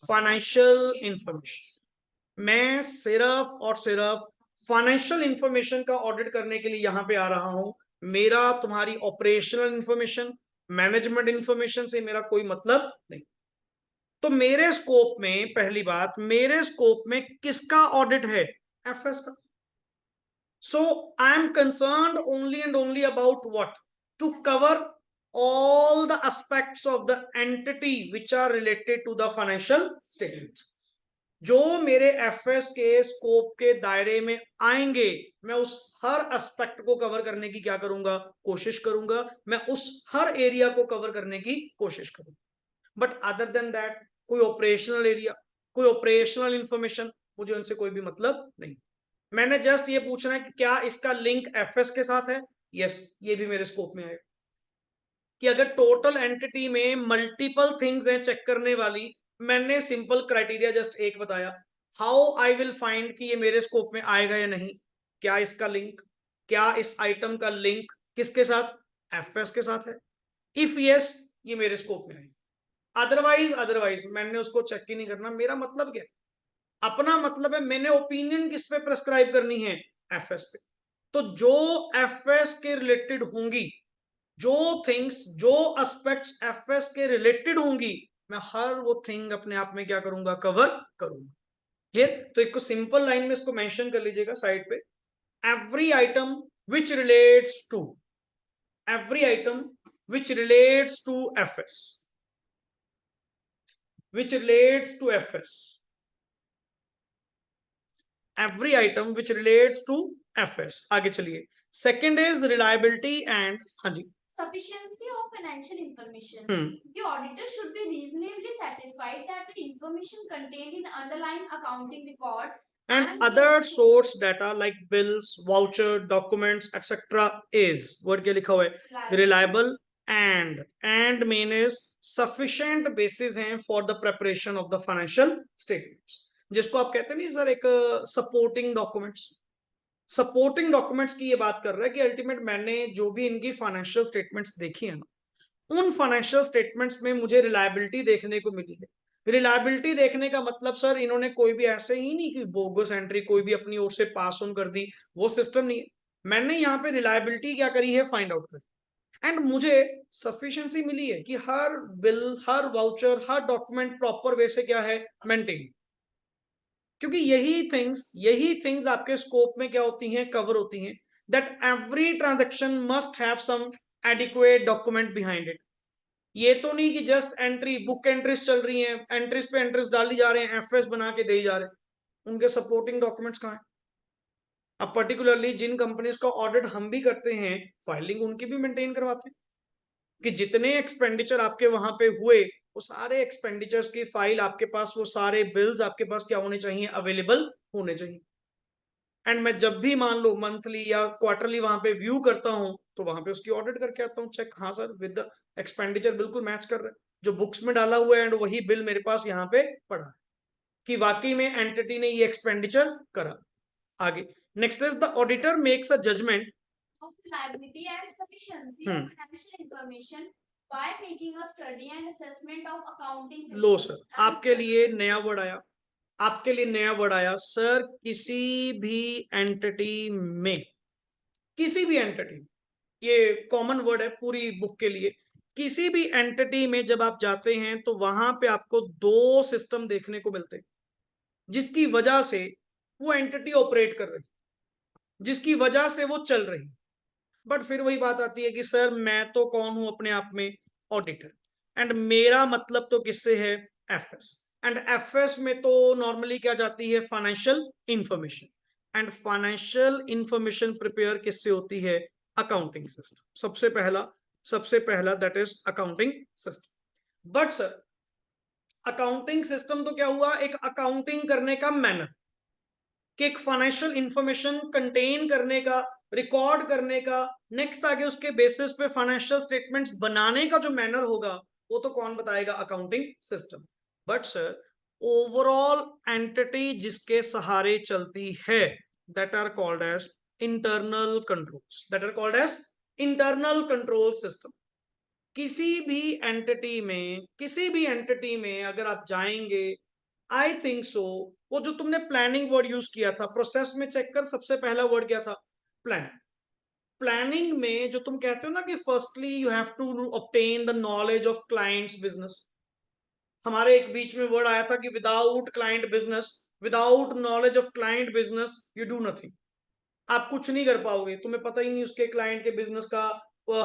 financial information. मैं सिर्फ और सिर्फ फाइनेंशियल इंफॉर्मेशन का ऑडिट करने के लिए यहां पे आ रहा हूं। मेरा तुम्हारी ऑपरेशनल इंफॉर्मेशन, मैनेजमेंट इंफॉर्मेशन से मेरा कोई मतलब नहीं। तो मेरे स्कोप में, पहली बात, मेरे स्कोप में किसका ऑडिट है? एफएस का। So I am concerned only and only about what? To cover all the aspects of the entity which are related to the financial statement. जो मेरे एफएस के स्कोप के दायरे में आएंगे, मैं उस हर एस्पेक्ट को कवर करने की क्या करूंगा, कोशिश करूंगा, मैं उस हर एरिया को कवर करने की कोशिश करूंगा। बट अदर देन दैट, कोई ऑपरेशनल एरिया, कोई ऑपरेशनल इंफॉर्मेशन, मुझे उनसे कोई भी मतलब नहीं। मैंने जस्ट ये पूछना है कि क्या इसका लिंक एफएस के साथ है, यस, ये भी मेरे स्कोप में आएगा। कि अगर टोटल एंटिटी में मल्टीपल थिंग्स हैं चेक करने वाली, मैंने सिंपल क्राइटेरिया जस्ट एक बताया, हाउ आई विल फाइंड कि ये मेरे स्कोप में आएगा या नहीं। क्या इसका लिंक, क्या इस आइटम का लिंक किसके साथ, एफएस के साथ है। इफ यस, ये मेरे स्कोप में आएगा। अदरवाइज मैंने उसको चेक ही नहीं करना। मेरा मतलब क्या, अपना मतलब है मैंने ओपिनियन किस पे प्रेस्क्राइब करनी है, एफएस पे। तो जो एफएस के रिलेटेड होंगी, जो थिंग्स, जो एस्पेक्ट्स एफएस के रिलेटेड होंगी, मैं हर वो थिंग अपने आप में क्या करूंगा, कवर करूंगा। क्लियर। तो एक सिंपल लाइन में इसको मेंशन कर लीजिएगा साइड पे, every item which relates to, every item which relates to FS, which relates to FS, every item which relates to FS. आगे चलिए, सेकेंड इज रिलायबिलिटी एंड, हाँ जी, sufficiency of financial information. The auditor should be reasonably satisfied that the information contained in underlying accounting records and other source data like bills, voucher, documents, etc. is, word क्या लिखा हुआ है, reliable and main is sufficient basis हैं for the preparation of the financial statements, जिसको आप कहते हैं नहीं सर एक सपोर्टिंग डॉक्यूमेंट्स। सपोर्टिंग डॉक्यूमेंट्स की ये बात कर रहा है कि अल्टीमेट मैंने जो भी इनकी फाइनेंशियल स्टेटमेंट्स देखी है ना, उन फाइनेंशियल स्टेटमेंट्स में मुझे रिलायबिलिटी देखने को मिली है। रिलायबिलिटी देखने का मतलब सर इन्होंने कोई भी ऐसे ही नहीं कि बोगस एंट्री कोई भी अपनी ओर से पास ऑन कर दी, वो सिस्टम नहीं है। मैंने यहाँ पे रिलायबिलिटी क्या करी है, फाइंड आउट करी, एंड मुझे सफिशिएंसी मिली है कि हर बिल, हर वाउचर, हर डॉक्यूमेंट प्रॉपर वे से क्या है, मेंटेन। क्योंकि यही थिंग्स आपके स्कोप में क्या होती हैं, कवर होती हैं, that every transaction must have some adequate document behind it. ये तो नहीं कि जस्ट एंट्री, बुक एंट्रीज चल रही हैं, एंट्रीज पे एंट्रीज डाली जा रहे हैं, एफएस बना के दे जा रहे हैं, उनके सपोर्टिंग डॉक्यूमेंट्स कहाँ हैं। अब पर्टिकुलरली जिन कंपनीज का ऑडिट हम भी करते हैं, फाइलिंग उनकी भी मेंटेन करवाते हैं कि जितने एक्सपेंडिचर आपके वहां पे हुए, वो सारे एक्सपेंडिचर्स की फाइल आपके पास, वो सारे बिल्स आपके पास क्या होने चाहिए, अवेलेबल होने चाहिए। एंड मैं जब भी मान लो मंथली या क्वार्टरली वहां पे व्यू करता हूं, तो वहां पे उसकी ऑडिट करके आता हूँ, चेक, हाँ सर विद द एक्सपेंडिचर बिल्कुल मैच कर रहा है जो बुक्स में डाला हुआ है, एंड वही बिल मेरे पास यहाँ पे पड़ा है कि वाकई में एंटिटी ने ये एक्सपेंडिचर करा। आगे next is the auditor makes a judgement of reliability and sufficiency of financial information by making a study and assessment of accounting low systems sir, आपके लिए नया वर्ड आया, आपके लिए नया वर्ड आया सर, किसी भी एंटिटी में, किसी भी एंटिटी, ये कॉमन वर्ड है पूरी बुक के लिए। किसी भी एंटिटी में जब आप जाते हैं तो वहां पे आपको दो सिस्टम देखने को मिलते हैं जिसकी वजह से वो एंटिटी ऑपरेट कर रही, जिसकी वजह से वो चल रही। बट फिर वही बात आती है कि सर मैं तो कौन हूं अपने आप में, ऑडिटर, एंड मेरा मतलब तो किससे है, एफएस। एंड एफएस में तो नॉर्मली क्या जाती है, financial information, and financial information prepare किससे होती है, अकाउंटिंग सिस्टम। सबसे पहला that is accounting system. But sir accounting system तो क्या हुआ, एक अकाउंटिंग करने का मैनर, कि एक फाइनेंशियल इंफॉर्मेशन कंटेन करने का, रिकॉर्ड करने का, नेक्स्ट आगे उसके बेसिस पे फाइनेंशियल स्टेटमेंट्स बनाने का जो मैनर होगा, वो तो कौन बताएगा, accounting system. But sir overall entity जिसके सहारे चलती है, that are called as internal controls, that are called as internal control system. किसी भी एंटिटी में अगर आप जाएंगे, आई थिंक सो, वो जो तुमने प्लानिंग वर्ड यूज किया था, प्रोसेस में चेक कर, सबसे पहला वर्ड क्या था, प्लान। प्लानिंग में जो तुम कहते हो ना कि firstly you have to obtain the knowledge of clients business, हमारे एक बीच में वर्ड आया था कि without client business, without knowledge of client business you do nothing. आप कुछ नहीं कर पाओगे, तुम्हें पता ही नहीं उसके क्लाइंट के बिजनेस का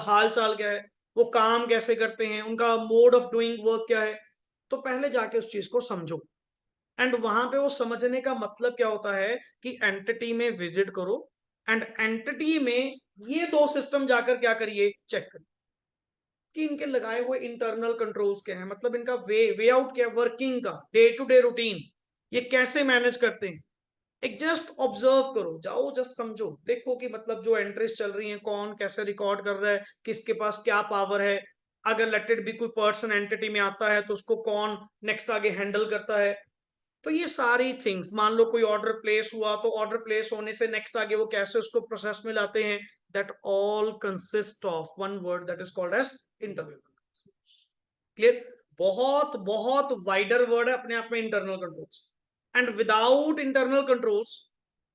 हाल चाल क्या है, वो काम कैसे करते हैं, उनका मोड ऑफ डूइंग वर्क क्या है। तो पहले जाके उस चीज को समझो। एंड वहां पे वो समझने का मतलब क्या होता है कि एंटिटी में विजिट करो एंड एंटिटी में ये दो सिस्टम जाकर क्या करिए, चेक करिए कि इनके लगाए हुए इंटरनल कंट्रोल्स क्या है, मतलब इनका वे आउट क्या है वर्किंग का, डे टू डे रूटीन, ये कैसे मैनेज करते हैं। एक जस्ट ऑब्जर्व करो, जाओ जस्ट समझो, देखो कि मतलब जो एंट्रीज चल रही हैं कौन कैसे रिकॉर्ड कर रहा है, किसके पास क्या पावर है, अगर लेट इट बी कोई पर्सन एंटिटी में आता है तो उसको कौन नेक्स्ट आगे हैंडल करता है। तो ये सारी थिंग्स, मान लो कोई ऑर्डर प्लेस हुआ तो ऑर्डर प्लेस होने से नेक्स्ट आगे वो कैसे उसको प्रोसेस में लाते हैं, that all consist of one word that is called as internal. Clear? बहुत बहुत वाइडर वर्ड है अपने आप में internal controls. And without internal controls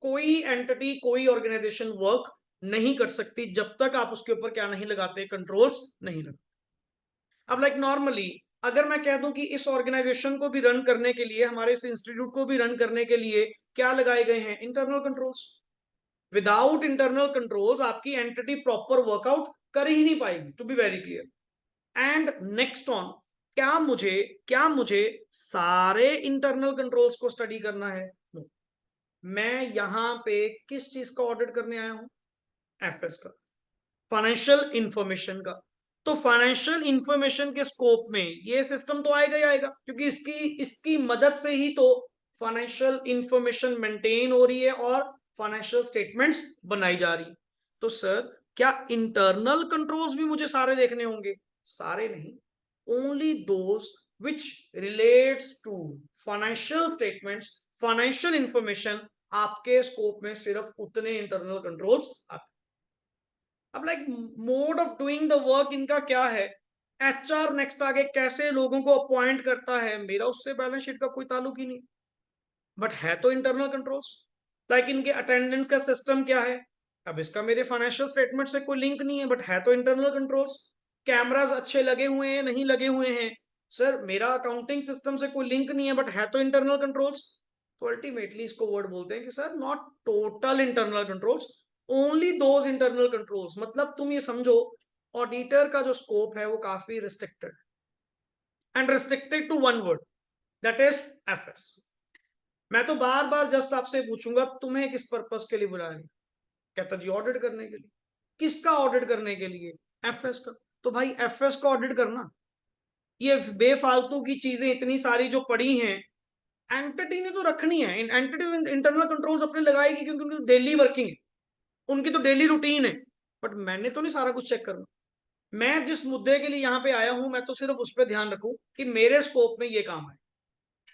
कोई एंटिटी कोई ऑर्गेनाइजेशन वर्क नहीं कर सकती जब तक आप उसके ऊपर क्या नहीं लगाते, कंट्रोल्स नहीं लगाते। अब लाइक नॉर्मली अगर मैं कह दूं कि इस ऑर्गेनाइजेशन को भी रन करने के लिए, हमारे इस इंस्टीट्यूट को भी रन करने के लिए क्या लगाए गए हैं, internal controls. Without internal controls आपकी एंटिटी प्रॉपर वर्कआउट कर ही नहीं पाएगी, to be very clear. And next on, क्या मुझे सारे इंटरनल कंट्रोल्स को स्टडी करना है? no. मैं यहां पे किस चीज का ऑडिट करने आया हूं, एफएस का, फाइनेंशियल इंफॉर्मेशन का। तो फाइनेंशियल इंफॉर्मेशन के स्कोप में ये सिस्टम तो आएगा ही आएगा, क्योंकि इसकी इसकी मदद से ही तो फाइनेंशियल इंफॉर्मेशन मेंटेन हो रही है और फाइनेंशियल स्टेटमेंट्स बनाई जा रही। तो सर क्या इंटरनल कंट्रोल्स भी मुझे सारे देखने होंगे? सारे नहीं, only those which relates to financial statements, financial information. आपके स्कोप में सिर्फ उतने इंटरनल कंट्रोल्स आते। अब like mode of doing the work इनका क्या है, एचआर नेक्स्ट आगे कैसे लोगों को अपॉइंट करता है, मेरा उससे बैलेंस शीट का कोई ताल्लुक ही नहीं, बट है तो इंटरनल कंट्रोल्स। लाइक इनके अटेंडेंस का सिस्टम क्या है, अब इसका मेरे फाइनेंशियल स्टेटमेंट से कोई लिंक नहीं है, बट है तो इंटरनल कंट्रोल्स। कैमराज अच्छे लगे हुए हैं नहीं लगे हुए हैं, सर मेरा अकाउंटिंग सिस्टम से कोई लिंक नहीं है, बट है तो इंटरनल कंट्रोल्स। तो अल्टीमेटली इसको वर्ड बोलते हैं कि sir not total internal controls, only those internal controls. मतलब तुम ये समझो ऑडिटर का जो स्कोप है वो काफी restricted and restricted to one word, that is FS. मैं तो बार बार जस्ट आपसे पूछूंगा तुम्हें किस पर्पस के लिए बुलाया गया, कहता जी ऑडिट करने के लिए। किसका ऑडिट करने के लिए? एफएस का। तो भाई एफएस का ऑडिट करना, ये बेफालतू की चीजें इतनी सारी जो पड़ी हैं, एंटिटी ने तो रखनी है, एंटिटी इंटरनल कंट्रोल्स अपने लगाएगी क्योंकि उनकी डेली वर्किंग है, उनकी तो डेली रूटीन है। बट मैंने तो नहीं सारा कुछ चेक करना। मैं जिस मुद्दे के लिए यहाँ पे आया हूं मैं तो सिर्फ उस पर ध्यान रखूं कि मेरे स्कोप में ये काम है।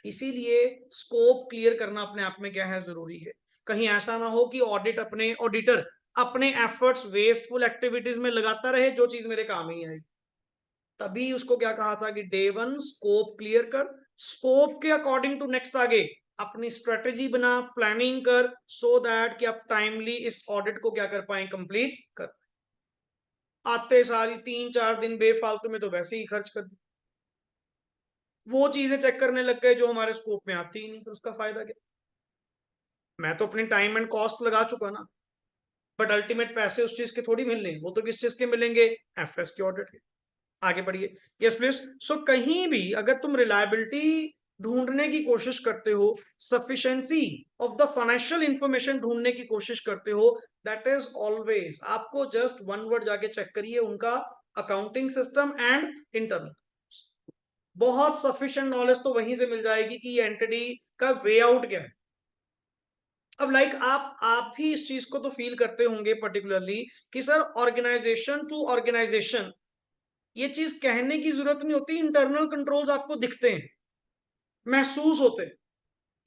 इसीलिए स्कोप क्लियर करना अपने आप में क्या है, जरूरी है। कहीं ऐसा ना हो कि ऑडिटर अपने एफर्ट्स वेस्टफुल एक्टिविटीज में लगाता रहे जो चीज मेरे काम ही आएगी। तभी उसको क्या कहा था कि डे वन स्कोप क्लियर कर, स्कोप के अकॉर्डिंग टू नेक्स्ट आगे अपनी स्ट्रेटेजी बना, प्लानिंग कर, सो दैट कि आप टाइमली इस ऑडिट को क्या कर पाए, कंप्लीट कर। आते सारी 3-4 दिन बेफालतू में तो वैसे ही खर्च कर दी, वो चीजें चेक करने लग गए जो हमारे स्कोप में आती ही नहीं, तो उसका फायदा क्या? मैं तो अपनी टाइम एंड कॉस्ट लगा चुका ना, बट अल्टीमेट पैसे उस चीज के थोड़ी मिलने, वो तो किस चीज के मिलेंगे, एफएस के ऑडिट के। आगे बढ़िए, यस प्लीज। सो कहीं भी अगर तुम रिलायबिलिटी ढूंढने की कोशिश करते हो, sufficiency of the financial information ढूंढने की कोशिश करते हो, दैट इज ऑलवेज, आपको जस्ट वन वर्ड जाके चेक करिए उनका, अकाउंटिंग सिस्टम एंड इंटरनल। बहुत सफिशिएंट नॉलेज तो वहीं से मिल जाएगी कि ये एंटिटी का वे आउट क्या है। अब लाइक आप भी इस चीज को तो फील करते होंगे पर्टिकुलरली कि सर ऑर्गेनाइजेशन टू ऑर्गेनाइजेशन ये चीज कहने की जरूरत नहीं होती, इंटरनल कंट्रोल्स आपको दिखते हैं, महसूस होते हैं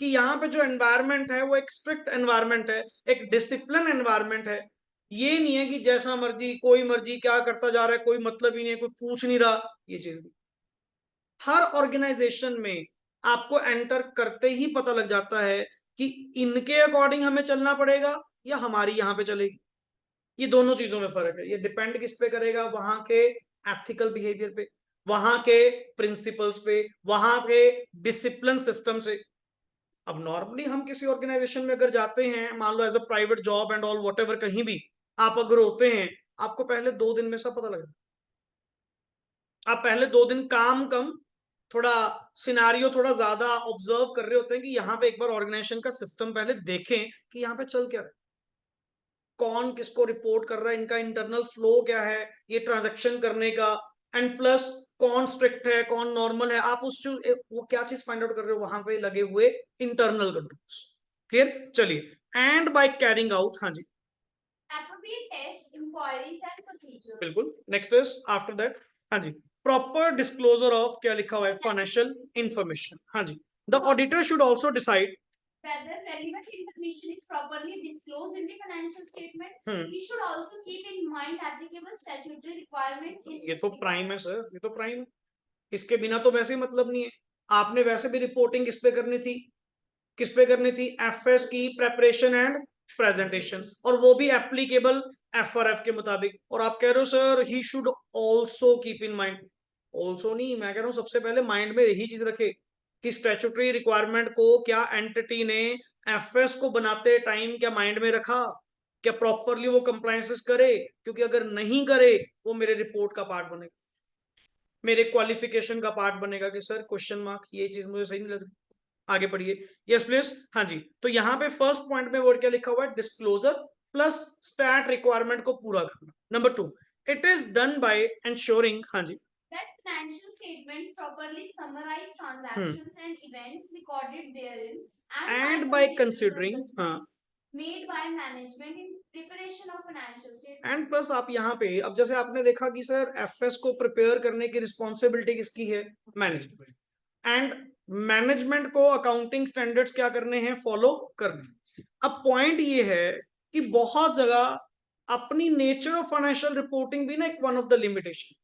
कि यहाँ पे जो एनवायरनमेंट है वो एक स्ट्रिक्ट एनवायरनमेंट है, एक डिसिप्लिन एनवायरनमेंट है। ये नहीं है कि जैसा मर्जी कोई मर्जी क्या करता जा रहा है, कोई मतलब ही नहीं है, कोई पूछ नहीं रहा, ये चीज नहीं। हर ऑर्गेनाइजेशन में आपको एंटर करते ही पता लग जाता है कि इनके अकॉर्डिंग हमें चलना पड़ेगा या हमारी यहाँ पे चलेगी। ये दोनों चीजों में फर्क है, ये डिपेंड किस पे करेगा, वहां के एथिकल बिहेवियर पे, वहां के प्रिंसिपल्स पे, वहां के डिसिप्लिन सिस्टम से। अब नॉर्मली हम किसी ऑर्गेनाइजेशन में अगर जाते हैं, मान लो as a private job and all whatever, कहीं भी आप अगर होते हैं, आपको पहले 2 दिन में सब पता लगेगा। आप पहले 2 दिन काम कम थोड़ा सिनारियो थोड़ा ज्यादा ऑब्जर्व कर रहे होते हैं कि यहाँ पे एक बार ऑर्गेनाइजेशन का सिस्टम पहले देखें कि यहाँ पे चल क्या रहा है, कौन किसको रिपोर्ट कर रहा है, इनका इंटरनल फ्लो क्या है ये ट्रांजैक्शन करने का, एंड प्लस कौन स्ट्रिक्ट है कौन नॉर्मल है, आप उस चीज वो क्या चीज फाइंड आउट कर रहे हो वहां पे लगे हुए इंटरनल कंट्रोल्स। क्लियर, चलिए। एंड बाय कैरिंग आउट, हाँ जी appropriate tests, inquiries and procedures. बिल्कुल, नेक्स्ट इज आफ्टर दैट, हाँ जी, प्रॉपर डिस्क्लोजर ऑफ, क्या लिखा हुआ है, फाइनेंशियल इंफॉर्मेशन। हाँ जी, the auditor should also decide whether relevant information is properly disclosed in the financial statement. He should also keep in mind applicable statutory requirements in ये तो prime है sir, ये तो प्राइम है, इसके बिना तो वैसे ही मतलब नहीं है। आपने वैसे भी रिपोर्टिंग किस पे करनी थी, किस पे करनी थी, एफएस की प्रेपरेशन एंड प्रेजेंटेशन, और वो भी एप्लीकेबल एफआरएफ के मुताबिक। और आप कह रहे हो sir he should also keep in mind, also नहीं, मैं कह रहा हूं सबसे पहले माइंड में यही चीज रखे कि स्टैट्यूटरी रिक्वायरमेंट को क्या एंटिटी ने एफएस को बनाते टाइम क्या माइंड में रखा, क्या प्रॉपरली वो कंप्लायंसेस करे, क्योंकि अगर नहीं करे वो मेरे रिपोर्ट का पार्ट बनेगा, मेरे क्वालिफिकेशन का पार्ट बनेगा कि सर क्वेश्चन मार्क, ये चीज मुझे सही नहीं लग रही। आगे पढ़िए, यस प्लीज। हाँ जी, तो यहाँ पे फर्स्ट पॉइंट में वर्ड क्या लिखा हुआ है, डिस्क्लोजर प्लस स्टैट रिक्वायरमेंट को पूरा करना। Number 2, it is done by ensuring, हाँ जी, that financial statements properly summarize transactions and events recorded therein and by considering, हाँ, made by management in preparation of financial statements. And plus आप यहाँ पे अब जैसे आपने देखा कि सर एफएस को प्रिपेयर करने की रिस्पॉन्सिबिलिटी किसकी है, मैनेजमेंट, एंड मैनेजमेंट को अकाउंटिंग स्टैंडर्ड्स क्या करने हैं, फॉलो करने। अब पॉइंट ये है कि बहुत जगह अपनी नेचर ऑफ फाइनेंशियल रिपोर्टिंग भी ना एक one of the limitation,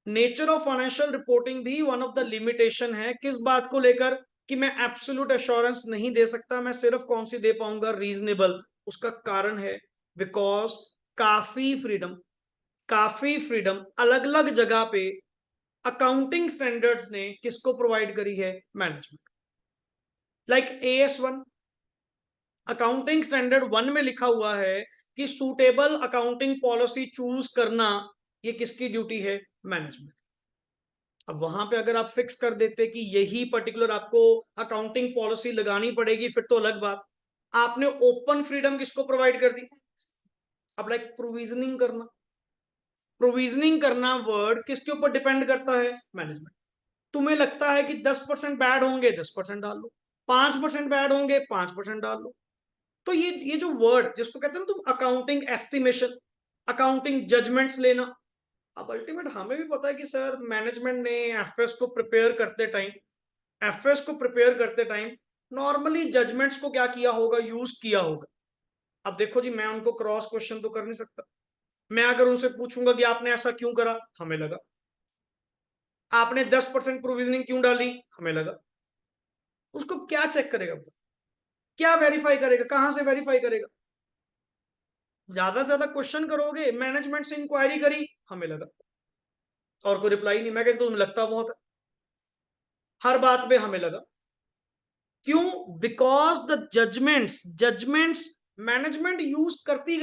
nature of financial reporting भी वन ऑफ द लिमिटेशन है, किस बात को लेकर कि मैं एब्सोल्यूट एश्योरेंस नहीं दे सकता, मैं सिर्फ कौन सी दे पाऊंगा, रीजनेबल। उसका कारण है बिकॉज काफी फ्रीडम अलग अलग जगह पे अकाउंटिंग स्टैंडर्ड्स ने किसको प्रोवाइड करी है, management. Like AS1 accounting standard 1 में लिखा हुआ है कि सूटेबल अकाउंटिंग पॉलिसी चूज करना ये किसकी ड्यूटी है, मैनेजमेंट। अब वहां पे अगर आप फिक्स कर देते कि यही पर्टिकुलर आपको अकाउंटिंग पॉलिसी लगानी पड़ेगी फिर तो अलग बात, आपने ओपन फ्रीडम किसको प्रोवाइड कर दी। अब लाइक प्रोविजनिंग करना वर्ड किसके ऊपर डिपेंड करता है, मैनेजमेंट। तुम्हें लगता है कि 10% बैड होंगे, 10% डाल लो, 5% बैड होंगे, 5% डाल लो। तो ये जो वर्ड जिसको कहते हैं ना तुम अकाउंटिंग एस्टिमेशन, अकाउंटिंग जजमेंट्स लेना, अब अल्टीमेट हमें भी पता है कि सर मैनेजमेंट ने एफएस को प्रिपेयर करते टाइम नॉर्मली जजमेंट्स को क्या किया होगा, यूज किया होगा। अब देखो जी, मैं उनको क्रॉस क्वेश्चन तो कर नहीं सकता, मैं अगर उनसे पूछूंगा कि आपने ऐसा क्यों करा, हमें लगा, आपने 10% प्रोविजनिंग क्यों डाली, हमें लगा, उसको क्या चेक करेगा, क्या वेरीफाई करेगा, कहां से वेरीफाई करेगा। ज्यादा से ज्यादा क्वेश्चन करोगे, मैनेजमेंट से इंक्वायरी करी, हमें लगा, और कोई रिप्लाई नहीं। मैं कहता तुम्हें लगता बहुत है, हर बात पे हमें लगा, क्यों, because the judgements management use करती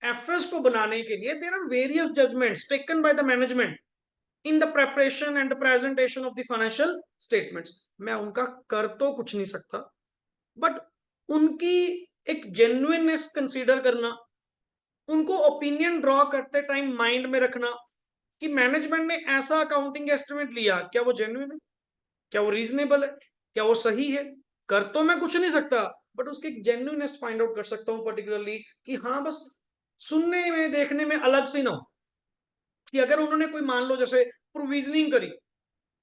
एफएस को बनाने के लिए there are various judgements taken by the management in the preparation and the presentation of the financial statements. मैं उनका कर तो कुछ नहीं सकता, बट उनकी एक जेन्युइननेस कंसीडर करना, उनको ओपिनियन ड्रॉ करते टाइम माइंड में रखना कि मैनेजमेंट ने ऐसा अकाउंटिंग एस्टिमेट लिया, क्या वो जेन्युइन है, क्या वो रीजनेबल है, क्या वो सही है। कर तो मैं कुछ नहीं सकता, बट उसकी जेन्युइननेस फाइंड आउट कर सकता हूं, पर्टिकुलरली कि हाँ बस सुनने में देखने में अलग सी ना हो, कि अगर उन्होंने कोई मान लो जैसे प्रोविजनिंग करी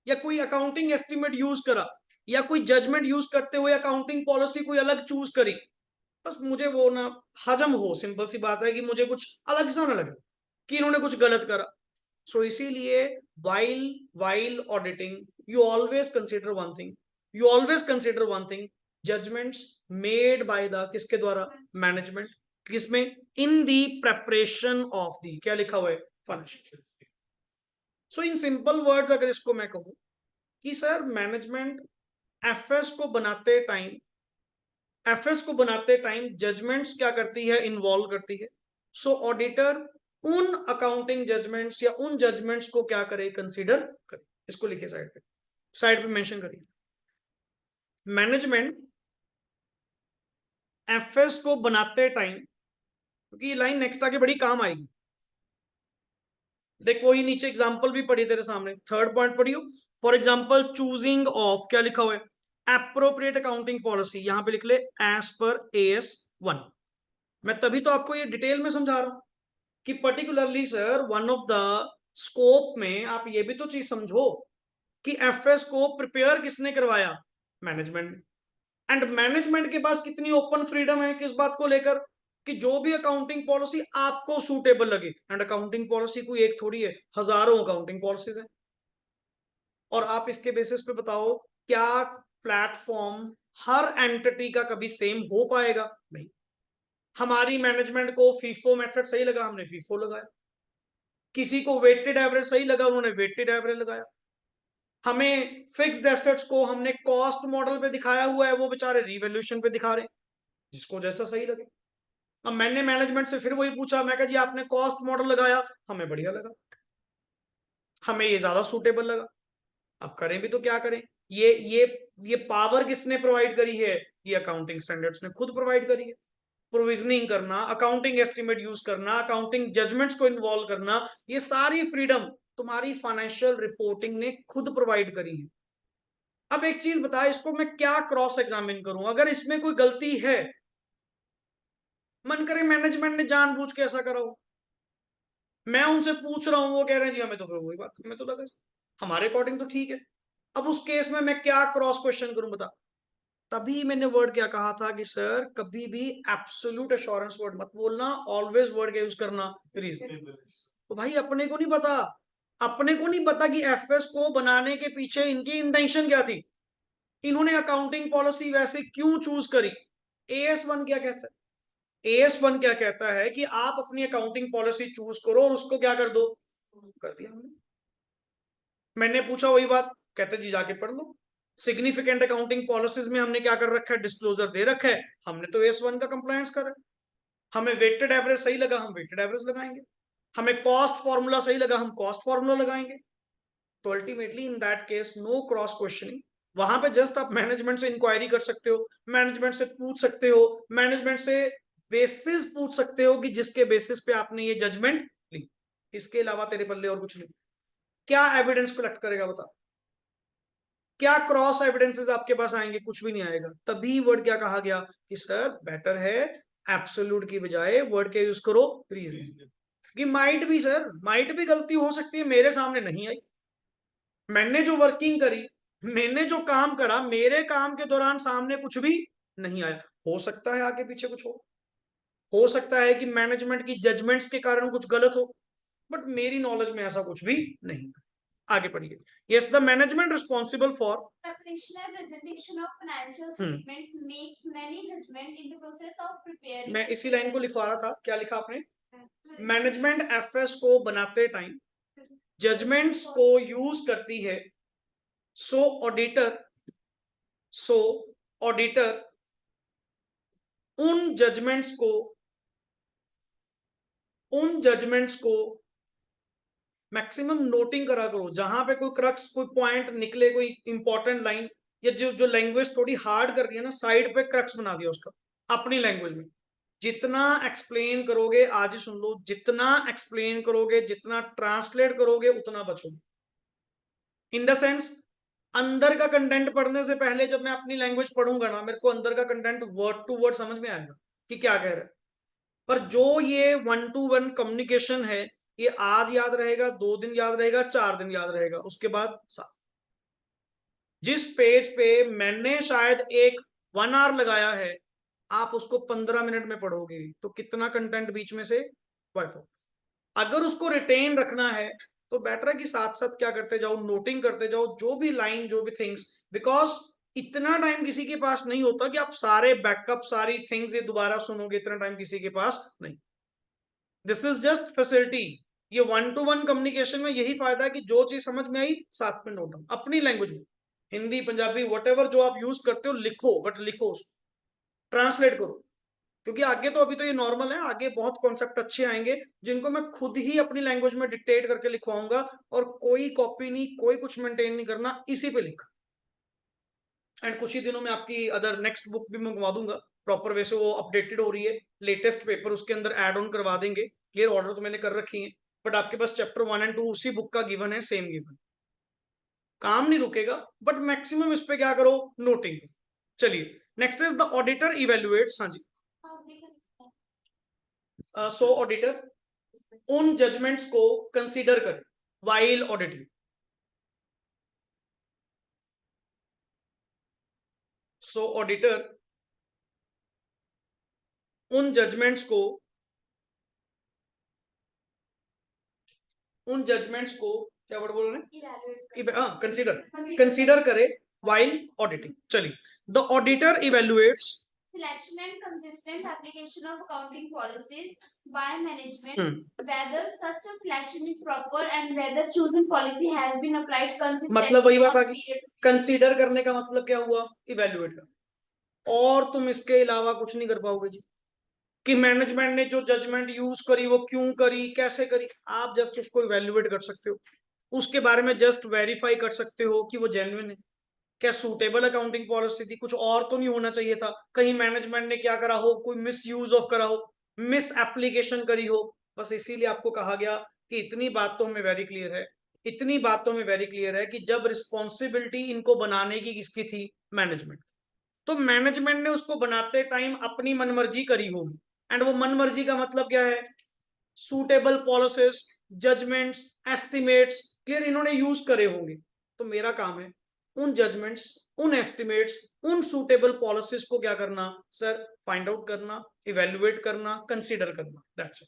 या कोई अकाउंटिंग एस्टिमेट यूज करा या कोई जजमेंट यूज करते हुए अकाउंटिंग पॉलिसी कोई अलग चूज करी, बस मुझे वो ना हजम हो, सिंपल सी बात है कि मुझे कुछ अलग सा ना लगे कि इन्होंने कुछ गलत करा। सो इसीलिए while auditing you always consider one thing, judgements made by the किसके द्वारा, मैनेजमेंट, किसमें, इन दी प्रेपरेशन ऑफ दी, क्या लिखा हुआ है, financial. So in simple words अगर इसको मैं कहूं कि सर मैनेजमेंट एफएस को बनाते टाइम जजमेंट्स क्या करती है, इन्वॉल्व करती है। सो ऑडिटर उन अकाउंटिंग जजमेंट्स या उन जजमेंट्स को क्या करे, कंसीडर करे। इसको लिखिए साइड पे मेंशन करिए। मैनेजमेंट एफएस को बनाते टाइम, क्योंकि ये लाइन नेक्स्ट आके बड़ी काम आएगी। देखो ही नीचे एग्जांपल भी पढ़ी तेरे सामने, थर्ड पॉइंट पढ़ियो। फॉर एग्जांपल चूजिंग ऑफ, क्या लिखा हुआ है, एप्रोप्रिएट अकाउंटिंग पॉलिसी, यहां पे लिख ले एज पर AS1। मैं तभी तो आपको ये डिटेल में समझा रहा हूं कि particularly sir one of the scope में आप ये भी तो चीज समझो कि एफएस को प्रिपेयर किसने करवाया, मैनेजमेंट। एंड मैनेजमेंट के पास कितनी ओपन फ्रीडम है किस बात को लेकर, कि जो भी अकाउंटिंग पॉलिसी आपको सूटेबल लगे। एंड अकाउंटिंग पॉलिसी कोई एक थोड़ी है, हजारों अकाउंटिंग पॉलिसीज है। और आप इसके बेसिस पे बताओ क्या प्लेटफॉर्म हर एंटिटी का कभी सेम हो पाएगा? नहीं। हमारी मैनेजमेंट को फीफो मेथड सही लगा, हमने फीफो लगाया। किसी को वेटेड एवरेज सही लगा, उन्होंने वेटेड एवरेज लगाया। हमें फिक्स्ड एसेट्स को हमने कॉस्ट मॉडल पे दिखाया हुआ है, वो बेचारे रिवैल्यूएशन पे दिखा रहे, जिसको जैसा सही लगे। अब मैंने मैनेजमेंट से फिर वही पूछा, मैं कहा जी आपने कॉस्ट मॉडल लगाया, हमें बढ़िया लगा, हमें ये ज्यादा सूटेबल लगा। अब करें भी तो क्या करें? ये पावर किसने प्रोवाइड करी है? ये अकाउंटिंग स्टैंडर्ड्स ने खुद प्रोवाइड करी है। प्रोविजनिंग करना, अकाउंटिंग एस्टिमेट यूज करना, अकाउंटिंग जजमेंट्स को इन्वॉल्व करना, ये सारी फ्रीडम तुम्हारी फाइनेंशियल रिपोर्टिंग ने खुद प्रोवाइड करी है। अब एक चीज बता, इसको मैं क्या क्रॉस एग्जामिन करूं? अगर इसमें कोई गलती है, मन करे मैनेजमेंट ने जानबूझ के ऐसा करा हो, मैं उनसे पूछ रहा हूं, वो कह रहे हैं जी हमें तो फिर वही बात, हमें तो लगा हमारे अकॉर्डिंग तो ठीक है। अब उस केस में मैं क्या क्रॉस क्वेश्चन करूं बता? तभी मैंने वर्ड क्या कहा था कि सर कभी भी एब्सोल्यूट एश्योरेंस वर्ड मत बोलना, ऑलवेज वर्ड का यूज करना रीजन। तो भाई अपने को नहीं पता, अपने को नहीं पता कि एफएस को बनाने के पीछे इनकी इंटेंशन क्या थी, इन्होंने अकाउंटिंग पॉलिसी वैसे क्यों चूज करी। AS1 क्या कहता है? AS1 क्या कहता है कि आप अपनी अकाउंटिंग पॉलिसी चूज करो और उसको क्या कर दो, कर दिया हमने। मैंने पूछा वही बात, कहते जी जाके पढ़ लो। सिग्निफिकेंट अकाउंटिंग पॉलिसीज में हमने क्या कर रखा है, डिस्क्लोजर दे रखा है, हमने तो AS1 का कंप्लायंस करा है। हमें वेटेड एवरेज सही लगा, हम वेटेड एवरेज लगाएंगे। हमें कॉस्ट फॉर्मूला सही लगा, हम कॉस्ट फॉर्मूला लगाएंगे। तो ultimately in that case no cross questioning. वहां पे जस्ट आप मैनेजमेंट से इंक्वायरी कर सकते हो, मैनेजमेंट से पूछ सकते हो, मैनेजमेंट से बेसिस पूछ सकते हो कि जिसके बेसिस पे आपने ये जजमेंट ली। इसके अलावा तेरे पल्ले और कुछ नहीं। क्या एविडेंस कलेक्ट करेगा बता? क्या क्रॉस एविडेंसेस आपके पास आएंगे? कुछ भी नहीं आएगा। तभी वर्ड क्या कहा गया कि सर बेटर है एब्सोल्यूट की बजाय वर्ड के यूज करो रीजन। कि माइट भी सर, माइट भी गलती हो सकती है, मेरे सामने नहीं आई, मैंने जो वर्किंग करी, मैंने जो काम करा, मेरे काम के दौरान सामने कुछ भी नहीं आया। हो सकता है आगे पीछे कुछ हो सकता है कि मैनेजमेंट की जजमेंट्स के कारण कुछ गलत हो, बट मेरी नॉलेज में ऐसा कुछ भी नहीं। आगे पढ़िए। Yes, the management responsible for Preparation and presentation of financial statements makes many judgment in the process of preparing. मैं इसी लाइन को लिखवा रहा था, क्या लिखा आपने? मैनेजमेंट एफएस को बनाते टाइम जजमेंट्स को यूज करती है। सो ऑडिटर उन जजमेंट्स को मैक्सिमम नोटिंग करा करो, जहां पे कोई क्रक्स, कोई पॉइंट निकले, कोई इंपॉर्टेंट लाइन, या जो लैंग्वेज थोड़ी हार्ड कर रही है ना, साइड पे क्रक्स बना दिया उसका अपनी लैंग्वेज में। जितना एक्सप्लेन करोगे, आज ही सुन लो, जितना एक्सप्लेन करोगे, जितना ट्रांसलेट करोगे, उतना बचोगे। इन द सेंस, अंदर का कंटेंट पढ़ने से पहले जब मैं अपनी लैंग्वेज पढ़ूंगा ना, मेरे को अंदर का कंटेंट वर्ड टू वर्ड समझ में आएगा कि क्या कह रहा है। पर जो ये 1-to-1 कम्युनिकेशन है, ये आज याद रहेगा, 2 दिन याद रहेगा, 4 दिन याद रहेगा, उसके बाद जिस पेज पे मैंने शायद एक 1 आवर लगाया है, आप उसको 15 मिनट में पढ़ोगे तो कितना कंटेंट बीच में से वाइप आउट। अगर उसको रिटेन रखना है तो बेटर है कि साथ साथ क्या करते जाओ, नोटिंग करते जाओ, जो भी लाइन, जो भी थिंग्स, बिकॉज इतना टाइम किसी के पास नहीं होता कि आप सारे बैकअप, सारी थिंग्स ये दोबारा सुनोगे, इतना टाइम किसी के पास नहीं। This is just facility. ये 1-to-1 कम्युनिकेशन में यही फायदा है कि जो चीज समझ में आई साथ में नोट डाउन अपनी लैंग्वेज में, हिंदी, पंजाबी, वट जो आप यूज करते हो, लिखो, बट लिखो उसको, ट्रांसलेट करो। क्योंकि आगे तो अभी तो ये नॉर्मल है, आगे बहुत कॉन्सेप्ट अच्छे आएंगे जिनको मैं खुद ही अपनी लैंग्वेज में डिक्टेट करके लिखवाऊंगा, और कोई कॉपी नहीं, कोई कुछ मेंटेन नहीं करना, इसी पे लिख। एंड कुछ ही दिनों में आपकी अदर नेक्स्ट बुक भी मंगवा दूंगा, प्रॉपर वे से वो अपडेटेड हो रही है, लेटेस्ट पेपर उसके अंदर ऐड ऑन करवा देंगे। क्लियर, ऑर्डर तो मैंने कर रखी है, बट आपके पास चैप्टर 1 एंड 2 उसी बुक का गिवन है, सेम गिवन। काम नहीं रुकेगा, बट मैक्सिमम इस पे क्या करो, नोटिंग। चलिए next is the auditor evaluates. हाँ जी, सो ऑडिटर उन जजमेंट्स को कंसीडर करे वाइल ऑडिटिंग। सो ऑडिटर उन जजमेंट्स को क्या वर्ड बोल रहे हैं, कंसीडर करे while auditing. चलिए, the auditor evaluates selection and consistent application of accounting policies by management, whether such a selection is proper and whether chosen policy has been applied consistently. मतलब वही बात आ गई, कंसीडर करने का मतलब क्या हुआ, इवेल्युएट करना, और तुम इसके अलावा कुछ नहीं कर पाओगे जी, कि मैनेजमेंट ने जो जजमेंट यूज करी वो क्यों करी, कैसे करी, आप जस्ट उसको इवेल्युएट कर सकते हो, उसके बारे में जस्ट वेरीफाई कर सकते हो कि वो जेन्युइन है, क्या सूटेबल अकाउंटिंग पॉलिसी थी, कुछ और तो नहीं होना चाहिए था, कहीं मैनेजमेंट ने क्या करा हो, कोई मिस यूज ऑफ करा हो, मिस एप्लीकेशन करी हो। बस इसीलिए आपको कहा गया कि इतनी बात तो हमें वेरी क्लियर है, इतनी बात तो हमें वेरी क्लियर है कि जब रिस्पॉन्सिबिलिटी इनको बनाने की किसकी थी, मैनेजमेंट, तो मैनेजमेंट ने उसको बनाते टाइम अपनी मनमर्जी करी होगी, एंड वो मनमर्जी का मतलब क्या है, suitable policies, judgements, estimates, clear, इन्होंने यूज करे होंगे। तो मेरा काम है उन जजमेंट्स, उन एस्टिमेट्स, उन सूटेबल पॉलिसीज को क्या करना सर, फाइंड आउट करना, इवेल्युएट करना, कंसीडर करना, दैट्स इट।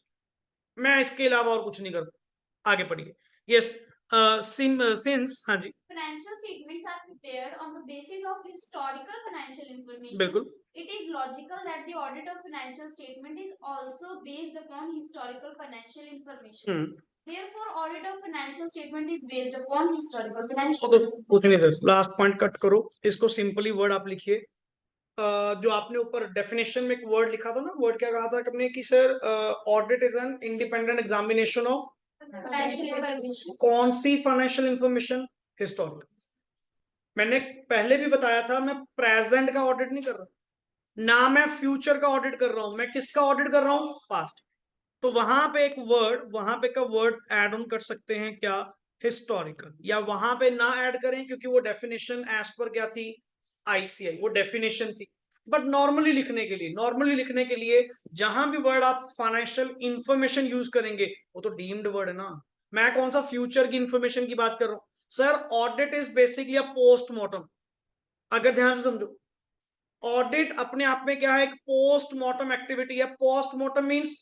मैं इसके अलावा और कुछ नहीं करता। आगे पढ़िए। यस, सिंस, हाँ जी, financial statements are prepared on the basis of historical financial information. बिल्कुल, It is logical that the audit of financial statement is also based upon historical financial information. Therefore, audit of financial statement is based upon historical financial. तो कुछ नहीं sir, last point cut करो, इसको simply word आप लिखिए। जो आपने ऊपर डेफिनेशन में एक वर्ड लिखा था ना, वर्ड क्या कहा था आपने कि sir audit is an independent examination of कौन सी फाइनेंशियल इंफॉर्मेशन, हिस्टोरिकल। मैंने पहले भी बताया था, मैं प्रेजेंट का ऑडिट नहीं कर रहा, ना मैं फ्यूचर का ऑडिट कर रहा हूं, मैं किसका ऑडिट कर रहा हूं, पास्ट। तो वहां पे एक वर्ड, वहां पे का वर्ड ऐड ऑन कर सकते हैं क्या, हिस्टोरिकल, या वहां पे ना ऐड करें क्योंकि वो डेफिनेशन एज पर क्या थी, आईसीआई, वो डेफिनेशन थी। बट नॉर्मली लिखने के लिए जहां भी वर्ड आप फाइनेंशियल इंफॉर्मेशन यूज करेंगे वो तो डीम्ड वर्ड है ना। मैं कौन सा फ्यूचर की इंफॉर्मेशन की बात कर रहा हूं sir, audit is basically a postmortem. अगर ध्यान से समझो, ऑडिट अपने आप में क्या है, एक पोस्टमार्टम एक्टिविटी है। पोस्टमार्टम मींस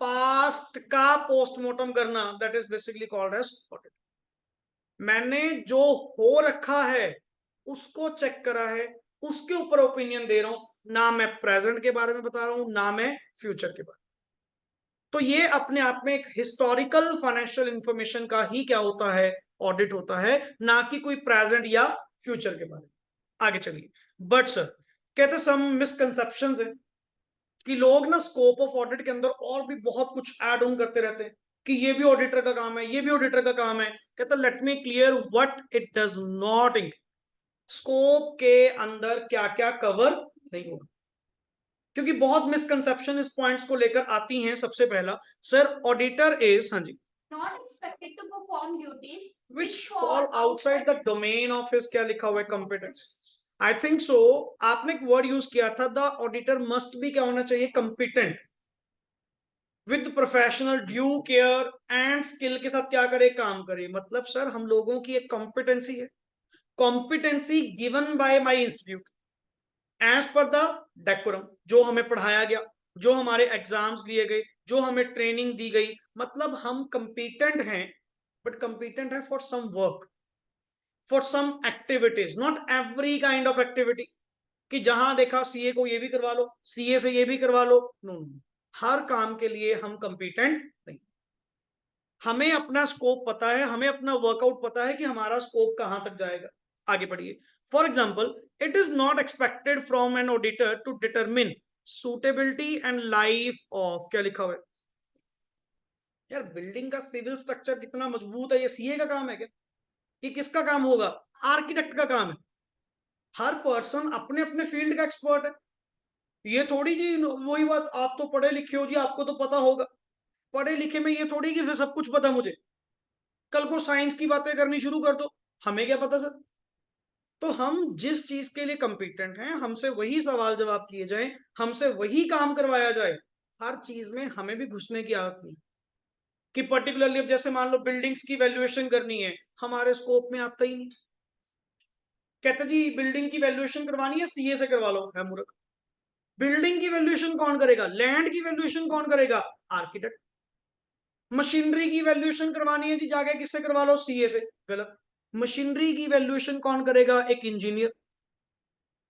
पास्ट का पोस्टमार्टम करना, that is basically called as audit. मैंने जो हो रखा है उसको चेक करा है, उसके ऊपर ओपिनियन दे रहा हूं, ना मैं प्रेजेंट के बारे में बता रहा हूं, ना मैं फ्यूचर के बारे में। तो ये अपने आप में एक हिस्टोरिकल फाइनेंशियल इंफॉर्मेशन का ही क्या होता है, ऑडिट होता है, ना कि कोई प्रेजेंट या फ्यूचर के बारे में। आगे चलिए। बट सर कहते सम मिसकंसेप्शंस है कि लोग ना स्कोप ऑफ ऑडिट के अंदर और भी बहुत कुछ ऐड ऑन करते रहते हैं कि ये भी ऑडिटर का काम है, ये भी ऑडिटर का काम है। कहता let me clear what it does not include. Scope के अंदर क्या क्या कवर नहीं होगा, क्योंकि बहुत मिसकंसेप्शन इस पॉइंट्स को लेकर आती हैं। सबसे पहला सर, ऑडिटर इज, हाँ जी, Not expected to perform duties which fall outside the domain of his, क्या लिखा हुआ है, competence। आई थिंक सो, आपने एक वर्ड यूज किया था, द ऑडिटर मस्ट भी क्या होना चाहिए, competent, with professional due care and skill के साथ क्या करे, काम करे। मतलब सर हम लोगों की एक कॉम्पिटेंसी है, competency given by my institute as per the decorum, जो हमें पढ़ाया गया, जो हमारे एग्जाम्स लिए गए, जो हमें ट्रेनिंग दी गई। मतलब हम कंपिटेंट हैं, बट कंपिटेंट है for some work, for some activities, not every kind of activity, कि जहां देखा सीए को ये भी करवा लो, सीए से ये भी करवा लो, नो, हर काम के लिए हम कंपिटेंट नहीं। हमें अपना स्कोप पता है, हमें अपना वर्कआउट पता है कि हमारा स्कोप कहां तक जाएगा। आगे बढ़िए। For example, it is not expected from an auditor to determine suitability and life of, क्या लिखा हुआ है यार, बिल्डिंग का सिविल स्ट्रक्चर कितना मजबूत है, ये सीए का काम है क्या? ये किसका काम होगा? आर्किटेक्ट का काम है। हर पर्सन अपने अपने फील्ड का एक्सपर्ट है। ये थोड़ी जी वही बात, आप तो पढ़े लिखे हो जी, आपको तो पता होगा। पढ़े लिखे में ये थोड़ी कि फिर सब कुछ पता मुझे। कल को साइंस की बातें करनी शुरू कर दो, हमें क्या पता सर? तो हम जिस चीज के लिए कंपिटेंट हैं, हमसे वही सवाल जवाब किए जाए, हमसे वही काम करवाया जाए। हर चीज में हमें भी घुसने की आदत नहीं कि पर्टिकुलरली अब जैसे मान लो बिल्डिंग्स की वैल्यूएशन करनी है, हमारे स्कोप में आता ही नहीं। कहते जी बिल्डिंग की वैल्यूएशन करवानी है, सीए से करवा लो, है मूर्ख। बिल्डिंग की वैल्यूएशन कौन करेगा? लैंड की वैल्यूएशन कौन करेगा? आर्किटेक्ट। मशीनरी की वैल्यूएशन करवानी है जी, जाके किससे करवा लो? सीए से। गलत। मशीनरी की वैल्यूएशन कौन करेगा? एक इंजीनियर।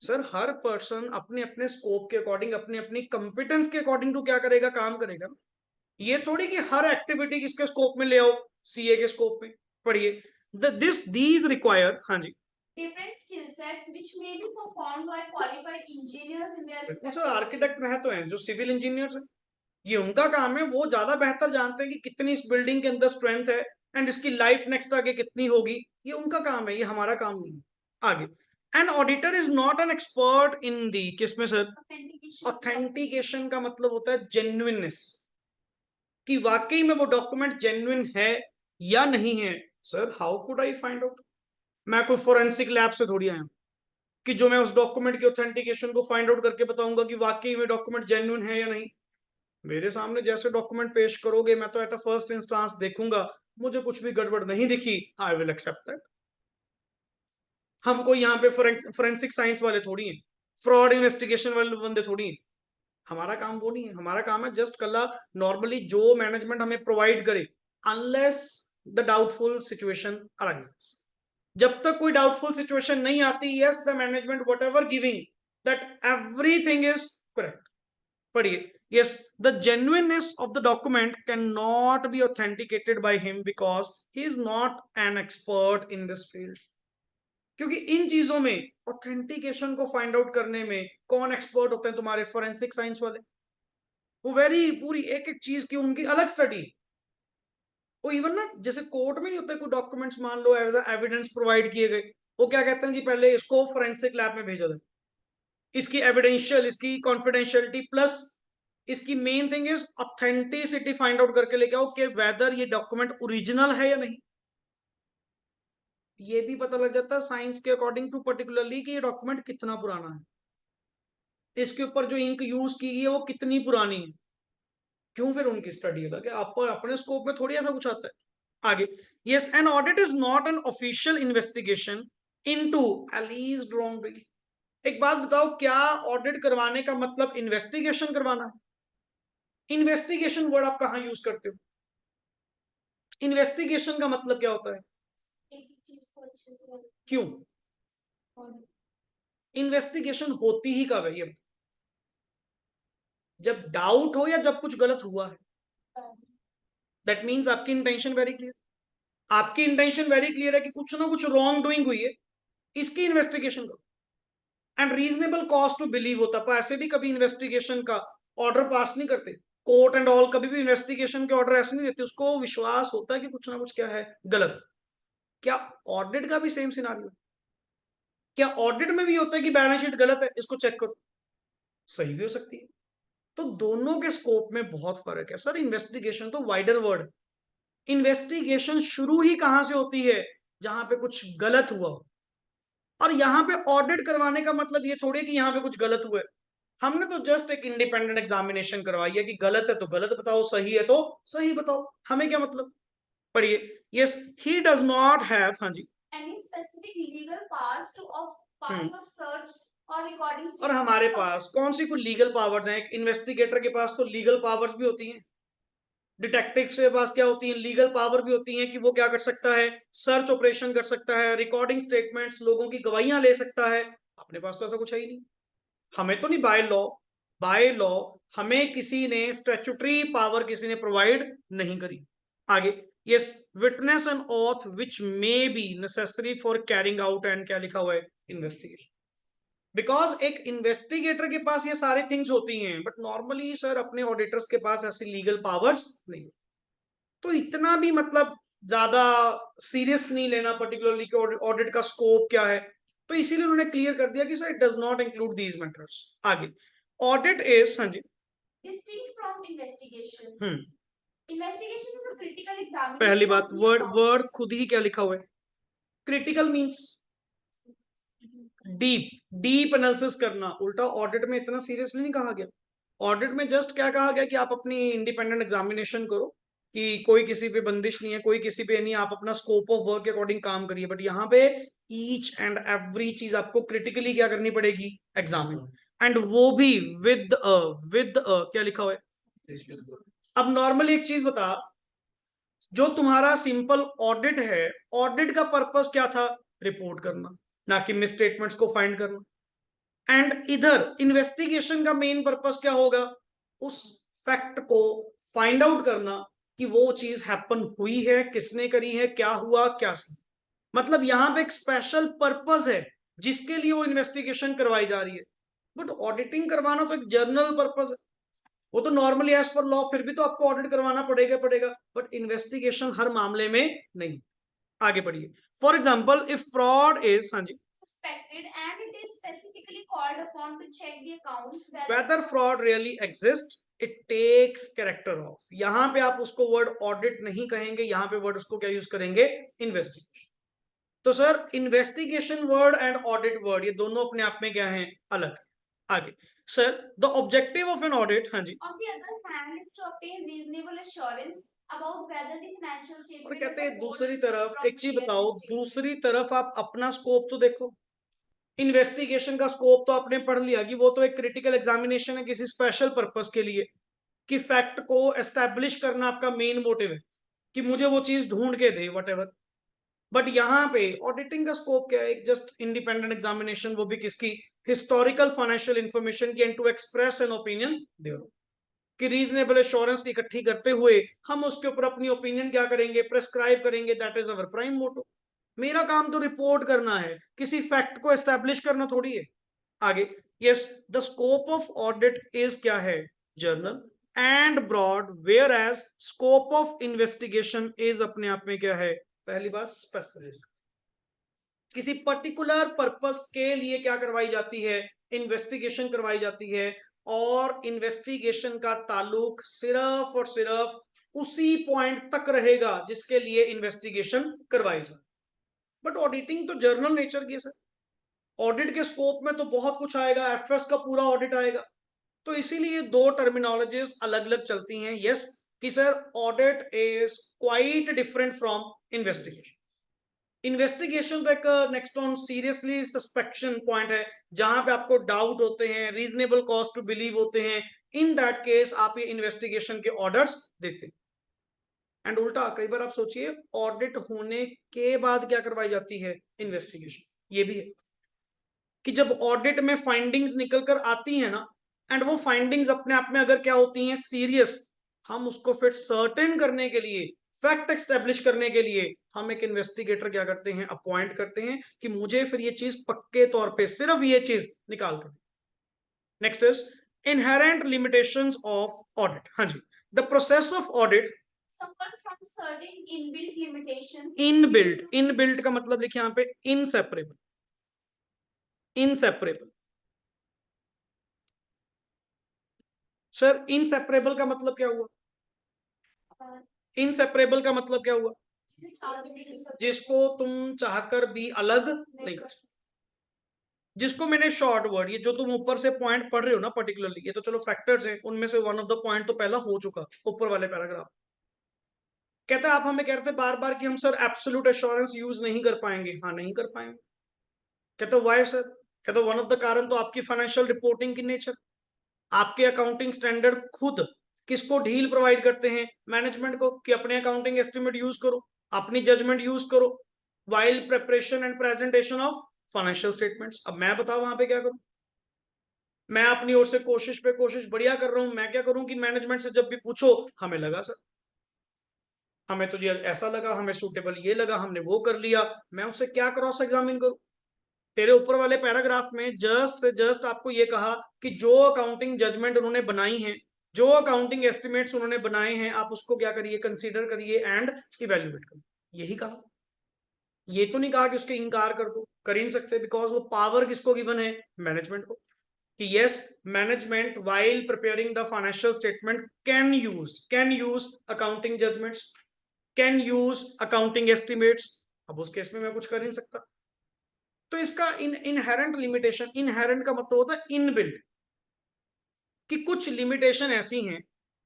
सर हर पर्सन अपने अपने स्कोप के अकॉर्डिंग, अपने अपनी कंपिटेंस के अकॉर्डिंग टू क्या करेगा? काम करेगा। ये थोड़ी कि हर एक्टिविटी किसके स्कोप में ले आओ? सीए के स्कोप में। पढ़िए, दिस दीज रिक्वायर, हाँ जी, different skill sets which may be performed by qualified engineers in their sir respective architect में है तो हैं जो सिविल इंजीनियर्स हैं, ये उनका काम है, वो ज्यादा बेहतर जानते हैं कि कितनी इस बिल्डिंग के अंदर स्ट्रेंथ है एंड इसकी लाइफ नेक्स्ट आगे कितनी होगी। ये उनका काम है, ये हमारा काम नहीं है। आगे, an auditor is not an expert in the, किसमें सर? authentication. ऑथेंटिकेशन का मतलब होता है जेन्युइननेस, कि वाकई में वो डॉक्यूमेंट जेन्युइन है या नहीं है। Sir how could I find out? मैं कोई फोरेंसिक लैब से थोड़ी आया हूं कि जो मैं उस डॉक्यूमेंट की ऑथेंटिकेशन को फाइंड आउट करके बताऊंगा कि वाकई में डॉक्यूमेंट जेन्युइन है या नहीं। मेरे सामने जैसे डॉक्यूमेंट पेश करोगे, मैं तो एट अ फर्स्ट इंस्टांस देखूंगा, मुझे कुछ भी गड़बड़ नहीं दिखी, आई विल एक्सेप्ट दैट। हम कोई यहाँ पे फोरेंसिक साइंस वाले थोड़ी हैं, फ्रॉड इन्वेस्टिगेशन वाले बंदे थोड़ी हैं। हमारा काम वो नहीं है, हमारा काम है जस्ट कल नॉर्मली जो मैनेजमेंट हमें प्रोवाइड करे, unless the doubtful situation arises. जब तक कोई डाउटफुल सिचुएशन नहीं आती, yes the management what ever giving that everything is correct. पढ़िए, yes, the genuineness of the document cannot be authenticated by him because he is not an expert in this field। क्योंकि इन चीजों में authentication को find out करने में कौन expert होते हैं? तुम्हारे फोरेंसिक साइंस वाले। वो वेरी पूरी एक एक चीज की उनकी अलग स्टडी। वो इवन ना जैसे कोर्ट में नहीं होते कोई डॉक्यूमेंट्स, मान लो एज एविडेंस प्रोवाइड किए गए, वो क्या कहते हैं जी, पहले इसको फोरेंसिक लैब में भेजा जाए, इसकी एविडेंशियल, इसकी कॉन्फिडेंशियलिटी प्लस इसकी main thing is authenticity find out करके लेके आओ कि वेदर ये डॉक्यूमेंट ओरिजिनल है या नहीं। ये भी पता लग जाता है साइंस के अकॉर्डिंग टू पर्टिकुलरली कि ये डॉक्यूमेंट कितना पुराना है, इसके ऊपर जो इंक यूज की गई है वो कितनी पुरानी है। क्यों? फिर उनकी स्टडी अलग है, आप अपने स्कोप में थोड़ी ऐसा कुछ आता है। आगे, yes, an audit is not an official investigation into alleged wrongdoing. एक बात बताओ, क्या ऑडिट करवाने का मतलब इन्वेस्टिगेशन करवाना है? इन्वेस्टिगेशन वर्ड आप कहां यूज करते हो? इन्वेस्टिगेशन का मतलब क्या होता है? क्यों? इन्वेस्टिगेशन होती ही कब है ये? जब डाउट हो या जब कुछ गलत हुआ है। दैट मीन्स आपकी इंटेंशन वेरी क्लियर, आपकी इंटेंशन वेरी क्लियर है कि कुछ ना कुछ रॉन्ग डूइंग हुई है, इसकी इन्वेस्टिगेशन करो। And reasonable cause to believe होता है, ऐसे भी कभी इन्वेस्टिगेशन का ऑर्डर पास नहीं करते कोर्ट एंड ऑल, कभी भी इन्वेस्टिगेशन के ऑर्डर ऐसे नहीं देते, उसको विश्वास होता है कि कुछ ना कुछ क्या है गलत। क्या ऑडिट का भी सेम सिनारियो? क्या ऑडिट में भी होता है कि बैलेंस शीट गलत है, इसको चेक करो? सही भी हो सकती है। तो दोनों के स्कोप में बहुत फर्क है सर। इन्वेस्टिगेशन तो वाइडर वर्ड, इन्वेस्टिगेशन शुरू ही कहां से होती है? जहां पे कुछ गलत हुआ हो। और यहां पे ऑडिट करवाने का मतलब ये थोड़ी कि यहां पे कुछ गलत हुआ है। हमने तो जस्ट एक इंडिपेंडेंट एग्जामिनेशन करवाई है कि गलत है तो गलत बताओ, सही है तो सही बताओ, हमें क्या मतलब। पढ़िए, yes, he does not have, हाँ जी, any specific legal powers to of search or recording और हमारे statements of पास कौन सी कोई लीगल पावर्स हैं? एक इन्वेस्टिगेटर के पास तो लीगल पावर्स भी होती हैं, डिटेक्टिव के पास क्या होती है? लीगल पावर भी होती है कि वो क्या कर सकता है? सर्च ऑपरेशन कर सकता है, रिकॉर्डिंग स्टेटमेंट्स, लोगों की गवाहियां ले सकता है। अपने पास तो ऐसा कुछ है ही नहीं। हमें तो नहीं बाय लॉ हमें किसी ने स्टैट्यूटरी पावर किसी ने प्रोवाइड नहीं करी। आगे, yes, witness and auth which may be necessary for carrying out and, क्या लिखा हुआ है? इन्वेस्टिगेशन। बिकॉज एक इन्वेस्टिगेटर के पास ये सारी थिंग्स होती हैं, बट नॉर्मली सर अपने ऑडिटर्स के पास ऐसी लीगल पावर्स नहीं। तो इतना भी मतलब ज्यादा सीरियस नहीं लेना पर्टिकुलरली कि ऑडिट का स्कोप क्या है, तो इसीलिए उन्होंने क्लियर कर दिया कि sir it does not include these matters. आगे ऑडिट इज, हाँ जी, distinct from investigation. Hmm Investigation is a critical examination. पहली बात, of the वर्ड accounts. खुद ही क्या लिखा हुआ है, critical means deep, deep analysis करना। उल्टा ऑडिट में इतना सीरियसली नहीं कहा गया। ऑडिट में जस्ट क्या कहा गया कि आप अपनी इंडिपेंडेंट एग्जामिनेशन करो, कि कोई किसी पे बंदिश नहीं है, कोई किसी पे नहीं, आप अपना स्कोप ऑफ वर्क के अकॉर्डिंग काम करिए। बट यहाँ पे ईच एंड एवरी चीज आपको क्रिटिकली क्या करनी पड़ेगी, एग्जामिन, एंड वो भी विद क्या लिखा हुआ है। अब नॉर्मली एक चीज बता, जो तुम्हारा सिंपल ऑडिट है, ऑडिट का पर्पस क्या था, रिपोर्ट करना, ना कि मिसस्टेटमेंट्स को फाइंड करना। एंड इधर इन्वेस्टिगेशन का मेन पर्पस क्या होगा, उस फैक्ट को फाइंड आउट करना कि वो चीज हैपन हुई है, किसने करी है, क्या हुआ क्या सही। मतलब यहां पे एक स्पेशल पर्पस है जिसके लिए वो इन्वेस्टिगेशन करवाई जा रही है। बट ऑडिटिंग करवाना तो एक जर्नल पर्पस है, वो तो नॉर्मली एज पर लॉ फिर भी तो आपको ऑडिट करवाना पड़ेगा, बट इन्वेस्टिगेशन हर मामले में नहीं। आगे बढ़िए। For example if fraud is, हाँ जी, suspected and it is specifically called upon to check the accounts whether fraud really exists, it takes character of, यहां पे आप उसको वर्ड ऑडिट नहीं कहेंगे, यहां पे वर्ड उसको क्या यूज करेंगे, इन्वेस्टिगेशन। तो sir investigation word and audit word ये दोनों अपने आप में क्या हैं, अलग। आगे sir the objective of an audit, हाँ जी, on the other hand is to obtain reasonable assurance about whether the financial और statement कहते as हैं a whole दूसरी is तरफ, free एक from चीज material बताओ, mistakes. दूसरी तरफ आप अपना स्कोप तो देखो। इन्वेस्टिगेशन का स्कोप तो आपने पढ़ लिया कि वो तो एक क्रिटिकल एग्जामिनेशन है किसी स्पेशल पर्पस के लिए, कि फैक्ट को एस्टैब्लिश करना आपका मेन मोटिव है, कि मुझे वो चीज ढूंढ के दे वट एवर। बट यहाँ पे ऑडिटिंग का स्कोप क्या है, एक जस्ट इंडिपेंडेंट एग्जामिनेशन, वो भी किसकी, हिस्टोरिकल फाइनेंशियल इंफॉर्मेशन की, and to express an opinion there, कि रीजनेबल एश्योरेंस इकट्ठी करते हुए हम उसके ऊपर अपनी ओपिनियन क्या करेंगे, प्रेस्क्राइब करेंगे। दैट इज अवर प्राइम मोटो। मेरा काम तो रिपोर्ट करना है, किसी फैक्ट को एस्टैब्लिश करना थोड़ी है। आगे yes, the scope of audit is क्या है, general and broad, whereas scope of investigation is अपने आप में क्या है, पहली बात स्पेसिफिक, किसी पर्टिकुलर पर्पस के लिए क्या करवाई जाती है, इन्वेस्टिगेशन करवाई जाती है, और इन्वेस्टिगेशन का ताल्लुक सिर्फ और सिर्फ उसी पॉइंट तक रहेगा जिसके लिए इन्वेस्टिगेशन करवाई जाए। बट ऑडिटिंग तो जर्नल नेचर की है सर, ऑडिट के स्कोप में तो बहुत कुछ आएगा, एफएस का पूरा ऑडिट आएगा। तो इसीलिए दो टर्मिनोलॉजीज अलग अलग चलती हैं। यस कि sir audit is quite different from investigation. Investigation तो एक नेक्स्ट ऑन सीरियसली सस्पेक्शन पॉइंट है, जहां पे आपको डाउट होते हैं, रीजनेबल कॉज टू बिलीव होते हैं, इन दैट केस आप ये इन्वेस्टिगेशन के ऑर्डर्स देते हैं। एंड उल्टा कई बार आप सोचिए, ऑडिट होने के बाद क्या करवाई जाती है, इन्वेस्टिगेशन। ये भी है कि जब ऑडिट में फाइंडिंग्स निकल कर आती है ना, एंड वो फाइंडिंग्स अपने आप में अगर क्या होती हैं, सीरियस, हम उसको फिर सर्टेन करने के लिए, फैक्ट एस्टेब्लिश करने के लिए हम एक इन्वेस्टिगेटर क्या करते हैं, अपॉइंट करते हैं, कि मुझे फिर ये चीज पक्के तौर पे सिर्फ ये चीज निकाल कर। Next is inherent limitations of audit, हाँ जी, the process of audit suffers from certain inbuilt limitations. Inbuilt का मतलब लिखिए यहाँ पे इनसेपरेबल, इनसेपरेबल। सर इनसेपरेबल का मतलब क्या हुआ, इनसेपरेबल का मतलब क्या हुआ, जिसको तुम चाहकर भी अलग नहीं कर सकते। जिसको मैंने शॉर्ट वर्ड, ये जो तुम ऊपर से पॉइंट पढ़ रहे हो ना पर्टिकुलरली, ये तो चलो फैक्टर्स हैं, उनमें से वन ऑफ द पॉइंट तो पहला हो चुका ऊपर वाले पैराग्राफ। कहता है आप हमें कहते हैं बार बार कि हम सर एब्सोल्यूट एश्योरेंस यूज नहीं कर पाएंगे। हाँ नहीं कर पाएंगे। कहते वाई सर, कहते वन ऑफ द कारण तो आपकी फाइनेंशियल रिपोर्टिंग की नेचर, आपके अकाउंटिंग स्टैंडर्ड खुद किसको ढील प्रोवाइड करते हैं, मैनेजमेंट को, कि अपने अकाउंटिंग एस्टिमेट यूज करो, अपनी जजमेंट यूज करो while preparation and presentation of financial statements. अब मैं बताऊं वहां पे क्या करूं, मैं अपनी ओर से कोशिश पे कोशिश बढ़िया कर रहा हूं, मैं क्या करूं कि मैनेजमेंट से जब भी पूछो, हमें लगा सर, हमें तो ये ऐसा लगा, हमें सूटेबल ये लगा, हमने वो कर लिया, मैं उससे क्या क्रॉस एग्जामिन करूं। तेरे ऊपर वाले पैराग्राफ में जस्ट से जस्ट आपको ये कहा कि जो अकाउंटिंग जजमेंट उन्होंने बनाई है, जो अकाउंटिंग एस्टिमेट्स उन्होंने बनाए हैं, आप उसको क्या करिए, कंसीडर करिए एंड इवेल्युएट करिए, यही कहा। ये तो नहीं कहा कि उसके इनकार कर दो, कर ही नहीं सकते, बिकॉज वो पावर किसको गिवन है, मैनेजमेंट को, कि yes management while preparing the financial statement can use accounting judgements, can use accounting estimates. अब उस केस में मैं कुछ कर नहीं सकता। तो इसका इनहेरेंट लिमिटेशन, इनहेरेंट का मतलब होता है इनबिल्ट, कि कुछ लिमिटेशन ऐसी हैं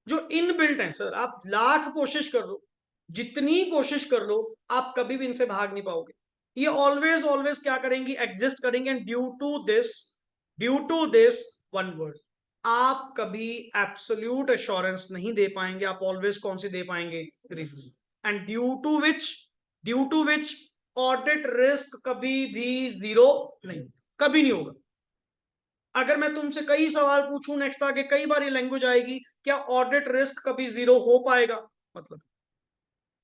जो इनबिल्ट हैं। सर आप लाख कोशिश कर लो, जितनी कोशिश कर लो, आप कभी भी इनसे भाग नहीं पाओगे। ये ऑलवेज ऑलवेज क्या करेंगी, एग्जिस्ट करेंगे। And due to this one word, आप कभी एब्सोल्यूट एश्योरेंस नहीं दे पाएंगे, आप ऑलवेज कौन सी दे पाएंगे, reason. And due to which audit risk कभी भी जीरो नहीं, कभी नहीं होगा। अगर मैं तुमसे कई सवाल पूछूं नेक्स्ट आगे, कई बार ये लैंग्वेज आएगी, क्या ऑडिट रिस्क कभी जीरो हो पाएगा, मतलब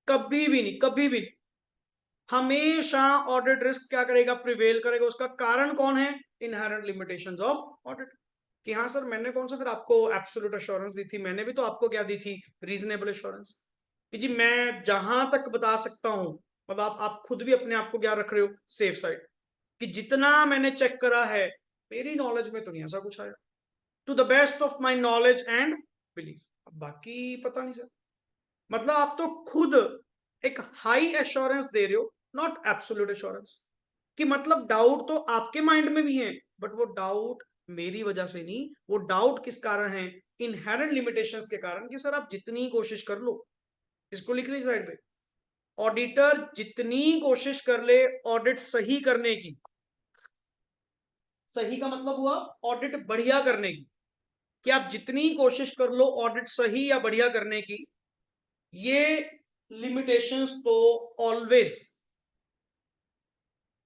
कभी भी नहीं, कभी भी नहीं। हमेशा ऑडिट रिस्क क्या करेगा, प्रिवेल करेगा। उसका कारण कौन है, इनहेरेंट लिमिटेशंस ऑफ ऑडिट। कि हाँ सर मैंने कौन सा फिर आपको एब्सोल्यूट एश्योरेंस दी थी, मैंने भी तो आपको क्या दी थी, रीजनेबल एश्योरेंस। कि जी मैं जहां तक बता सकता हूं, मतलब आप खुद भी अपने आप को क्या रख रहे हो, सेफ साइड, कि जितना मैंने चेक करा है, मेरी नॉलेज में तो नहीं ऐसा कुछ आया, to the best of my knowledge and belief. अब बाकी पता नहीं सर, मतलब आप तो खुद एक हाई एश्योरेंस दे रहे हो, नॉट एब्सोल्यूट एश्योरेंस। कि मतलब डाउट तो आपके माइंड में भी है, बट वो डाउट मेरी वजह से नहीं, वो डाउट किस कारण है, इनहेरेंट लिमिटेशंस के कारण। कि सर आप जितनी कोशिश कर लो, इसको लिख ली साइड पे, ऑडिटर जितनी कोशिश कर ले ऑडिट सही करने की, सही का मतलब हुआ ऑडिट बढ़िया करने की, कि आप जितनी कोशिश कर लो ऑडिट सही या बढ़िया करने की, ये लिमिटेशंस तो ऑलवेज,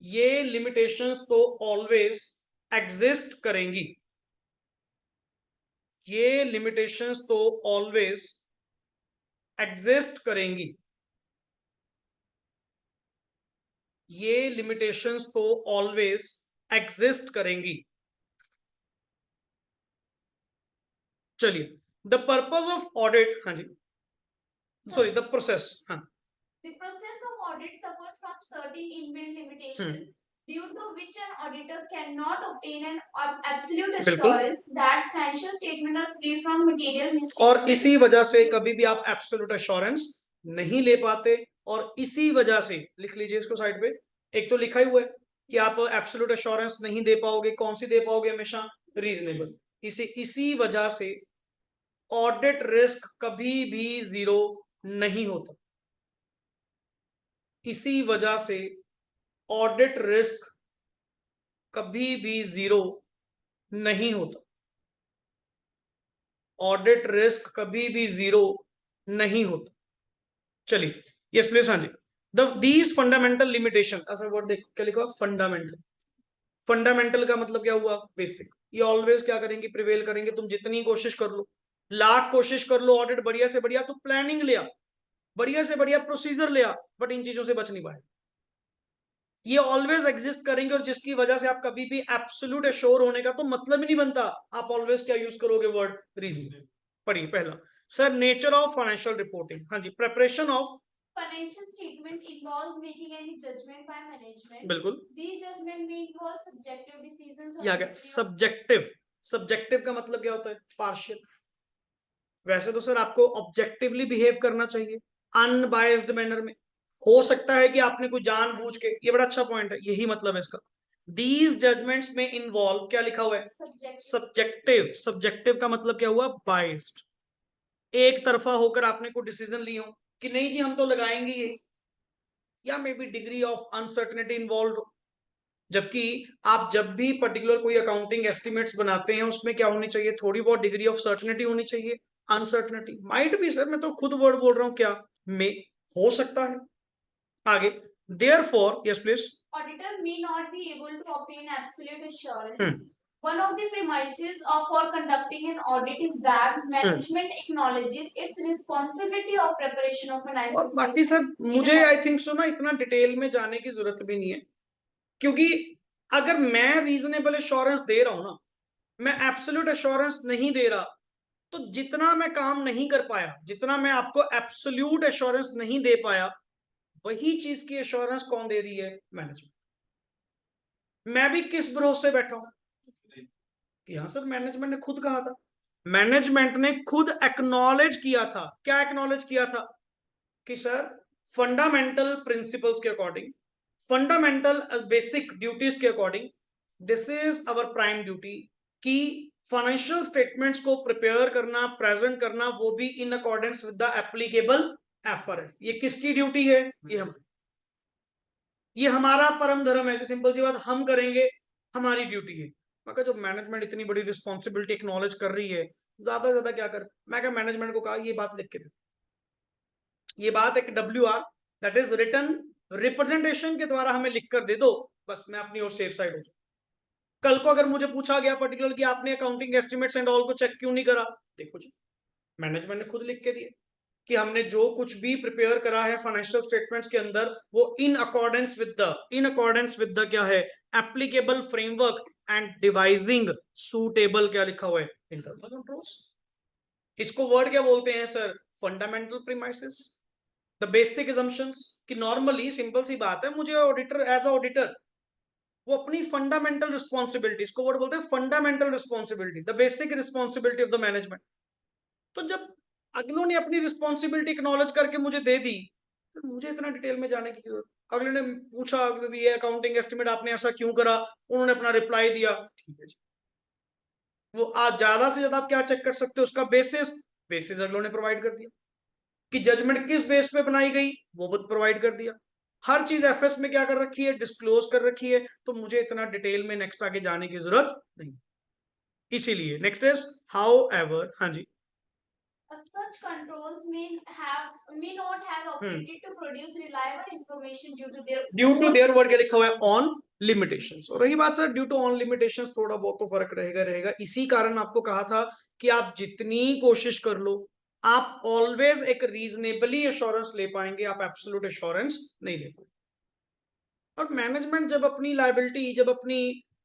ये लिमिटेशंस तो ऑलवेज एग्जिस्ट करेंगी, ये लिमिटेशंस तो ऑलवेज एग्जिस्ट करेंगी, ये लिमिटेशंस तो ऑलवेज एग्जिस्ट करेंगी। चलिए, द पर्पस ऑफ ऑडिट, हाँ जी, सॉरी द प्रोसेस, हाँ, The process of audit suffers from certain inbuilt limitations, due to which an auditor cannot obtain an absolute assurance that financial statements are free from material mistakes. और इसी वजह से कभी भी आप absolute assurance नहीं ले पाते, और इसी वजह से लिख लीजिए इसको साइड पे, एक तो लिखा ही हुआ है कि आप एब्सोल्यूट एश्योरेंस नहीं दे पाओगे, कौन सी दे पाओगे, हमेशा रीजनेबल। इसी वजह से ऑडिट रिस्क कभी भी जीरो नहीं होता, इसी वजह से ऑडिट रिस्क कभी भी जीरो नहीं होता, ऑडिट रिस्क कभी भी जीरो नहीं होता। चलिए, यस प्लीज, हाँ जी, दीज फंडामेंटल लिमिटेशन, ऐसा वर्ड देखो क्या लिखा, फंडामेंटल। फंडामेंटल का मतलब क्या हुआ, बेसिक। ये ऑलवेज क्या करेंगे, प्रिवेल करेंगे। तुम जितनी कोशिश कर लो, लाख कोशिश कर लो, ऑडिट बढ़िया से बढ़िया, तो प्लानिंग लिया, बढ़िया से बढ़िया प्रोसीजर लिया, बट इन चीजों से बच नहीं पाए। ये ऑलवेज एग्जिस्ट करेंगे, और जिसकी वजह से आप कभी भी एब्सोल्यूट एश्योर होने का तो मतलब ही नहीं बनता। आप ऑलवेज क्या यूज करोगे, वर्ड रीजन। पढ़िए पहला, sir nature of financial reporting, हाँ जी, preparation of Financial statement involves making any judgment by management. बिल्कुल, These judgment may involve subjective decisions or या क्या सब्जेक्टिव, सब्जेक्टिव का मतलब क्या होता है, पार्शियल। वैसे तो सर आपको ऑब्जेक्टिवली बिहेव करना चाहिए, अनबायस्ड मैनर में। हो सकता है कि आपने कोई जानबूझ के, ये बड़ा अच्छा पॉइंट है, यही मतलब है इसका। दीज जजमेंट्स में इन्वॉल्व, क्या लिखा हुआ है, सब्जेक्टिव। सब्जेक्टिव का मतलब क्या हुआ, बायस्ड, एक तरफा होकर आपने कोई डिसीजन ली हो कि नहीं जी हम तो लगाएंगे ये, या may be degree of uncertainty involve हो। जबकि आप जब भी पर्टिकुलर कोई अकाउंटिंग एस्टिमेट्स बनाते हैं, उसमें क्या होनी चाहिए, थोड़ी बहुत डिग्री ऑफ सर्टेनिटी होनी चाहिए। अनसर्टेनिटी माइट भी, सर मैं तो खुद वर्ड बोल रहा हूं, क्या में हो सकता है। आगे, therefore, yes please, auditor may not be able to obtain absolute assurance. One of the premises for conducting an audit is that management acknowledges its responsibility of preparation of financial और बाकी सर मुझे I think so ना इतना detail में जाने की जरूरत भी नहीं है, क्योंकि अगर मैं रीजनेबल एश्योरेंस दे रहा हूं ना, मैं एब्सोल्यूट एश्योरेंस नहीं दे रहा, तो जितना मैं काम नहीं कर पाया, जितना मैं आपको एब्सोल्यूट एश्योरेंस नहीं दे पाया, वही चीज की एश्योरेंस कौन दे रही है? मैनेजमेंट। मैं भी किस भरोसे बैठा हूं कि हाँ सर मैनेजमेंट ने खुद कहा था, मैनेजमेंट ने खुद एक्नॉलेज किया था। क्या एक्नॉलेज किया था? कि सर फंडामेंटल प्रिंसिपल्स के अकॉर्डिंग, फंडामेंटल बेसिक ड्यूटीज के according, this is our prime duty, कि फाइनेंशियल स्टेटमेंट्स को प्रिपेयर करना, प्रेजेंट करना, वो भी इन accordance with the applicable FRF. ये किसकी ड्यूटी है? ये हमारा परम धर्म है। जो सिंपल सी बात, हम करेंगे, हमारी ड्यूटी है। मैं कहा जब मैनेजमेंट इतनी बड़ी रिस्पॉन्सिबिलिटी एक्नॉलेज कर रही है, ज्यादा से ज्यादा क्या कर, मैं क्या मैनेजमेंट को कहा ये बात लिख के दे, ये बात एक WR, that is written representation के द्वारा हमें लिख कर दे दो, बस मैं अपनी ओर सेफ साइड हो जाऊं। कल को अगर मुझे पूछा गया पर्टिकुलर कि आपने अकाउंटिंग एस्टिमेट्स एंड ऑल को चेक क्यों नहीं करा, देखो जी मैनेजमेंट ने खुद लिख के दिया कि हमने जो कुछ भी प्रिपेयर करा है फाइनेंशियल स्टेटमेंट्स के अंदर, वो इन अकॉर्डेंस विद द क्या है? Applicable framework and devising suitable, क्या लिखा हुआ है? Internal controls. इसको वर्ड क्या बोलते हैं sir? Fundamental premises, the basic assumptions। कि नॉर्मली सिंपल सी बात है, मुझे ऑडिटर एज अ ऑडिटर वो अपनी फंडामेंटल रिस्पॉन्सिबिलिटी, इसको वर्ड बोलते हैं fundamental responsibility, the basic responsibility of the management. तो जब अगलों ने अपनी रिस्पॉन्सिबिलिटी एक्नॉलेज करके मुझे दे दी, तो मुझे इतना डिटेल में जाने की जरूरत? अगले ने पूछा कि ये अकाउंटिंग एस्टिमेट आपने ऐसा क्यों करा, उन्होंने अपना रिप्लाई दिया, ठीक है जी। वो आज ज्यादा से ज्यादा आप क्या चेक कर सकते हो? उसका बेसिस, बेसिस अगलों ने प्रोवाइड कर दिया। कि जजमेंट किस बेस पे बनाई गई, वो भी प्रोवाइड कर दिया। हर चीज एफएस में क्या कर रखी है? डिस्क्लोज कर रखी है। तो मुझे इतना डिटेल में नेक्स्ट आगे जाने की जरूरत नहीं। इसीलिए नेक्स्ट इज हाउ एवर, हाँ जी, Such controls may not have ability to produce reliable information due to their word क्या लिखा हुआ है? On limitations. और रही बात sir due to on limitations, थोड़ा बहुत तो फर्क रहेगा। इसी कारण आपको कहा था कि आप जितनी कोशिश कर लो, आप ऑलवेज एक रीजनेबली एश्योरेंस ले पाएंगे, आप एब्सोल्यूट एश्योरेंस नहीं ले पाएंगे। और मैनेजमेंट जब अपनी लायबिलिटी, जब अपनी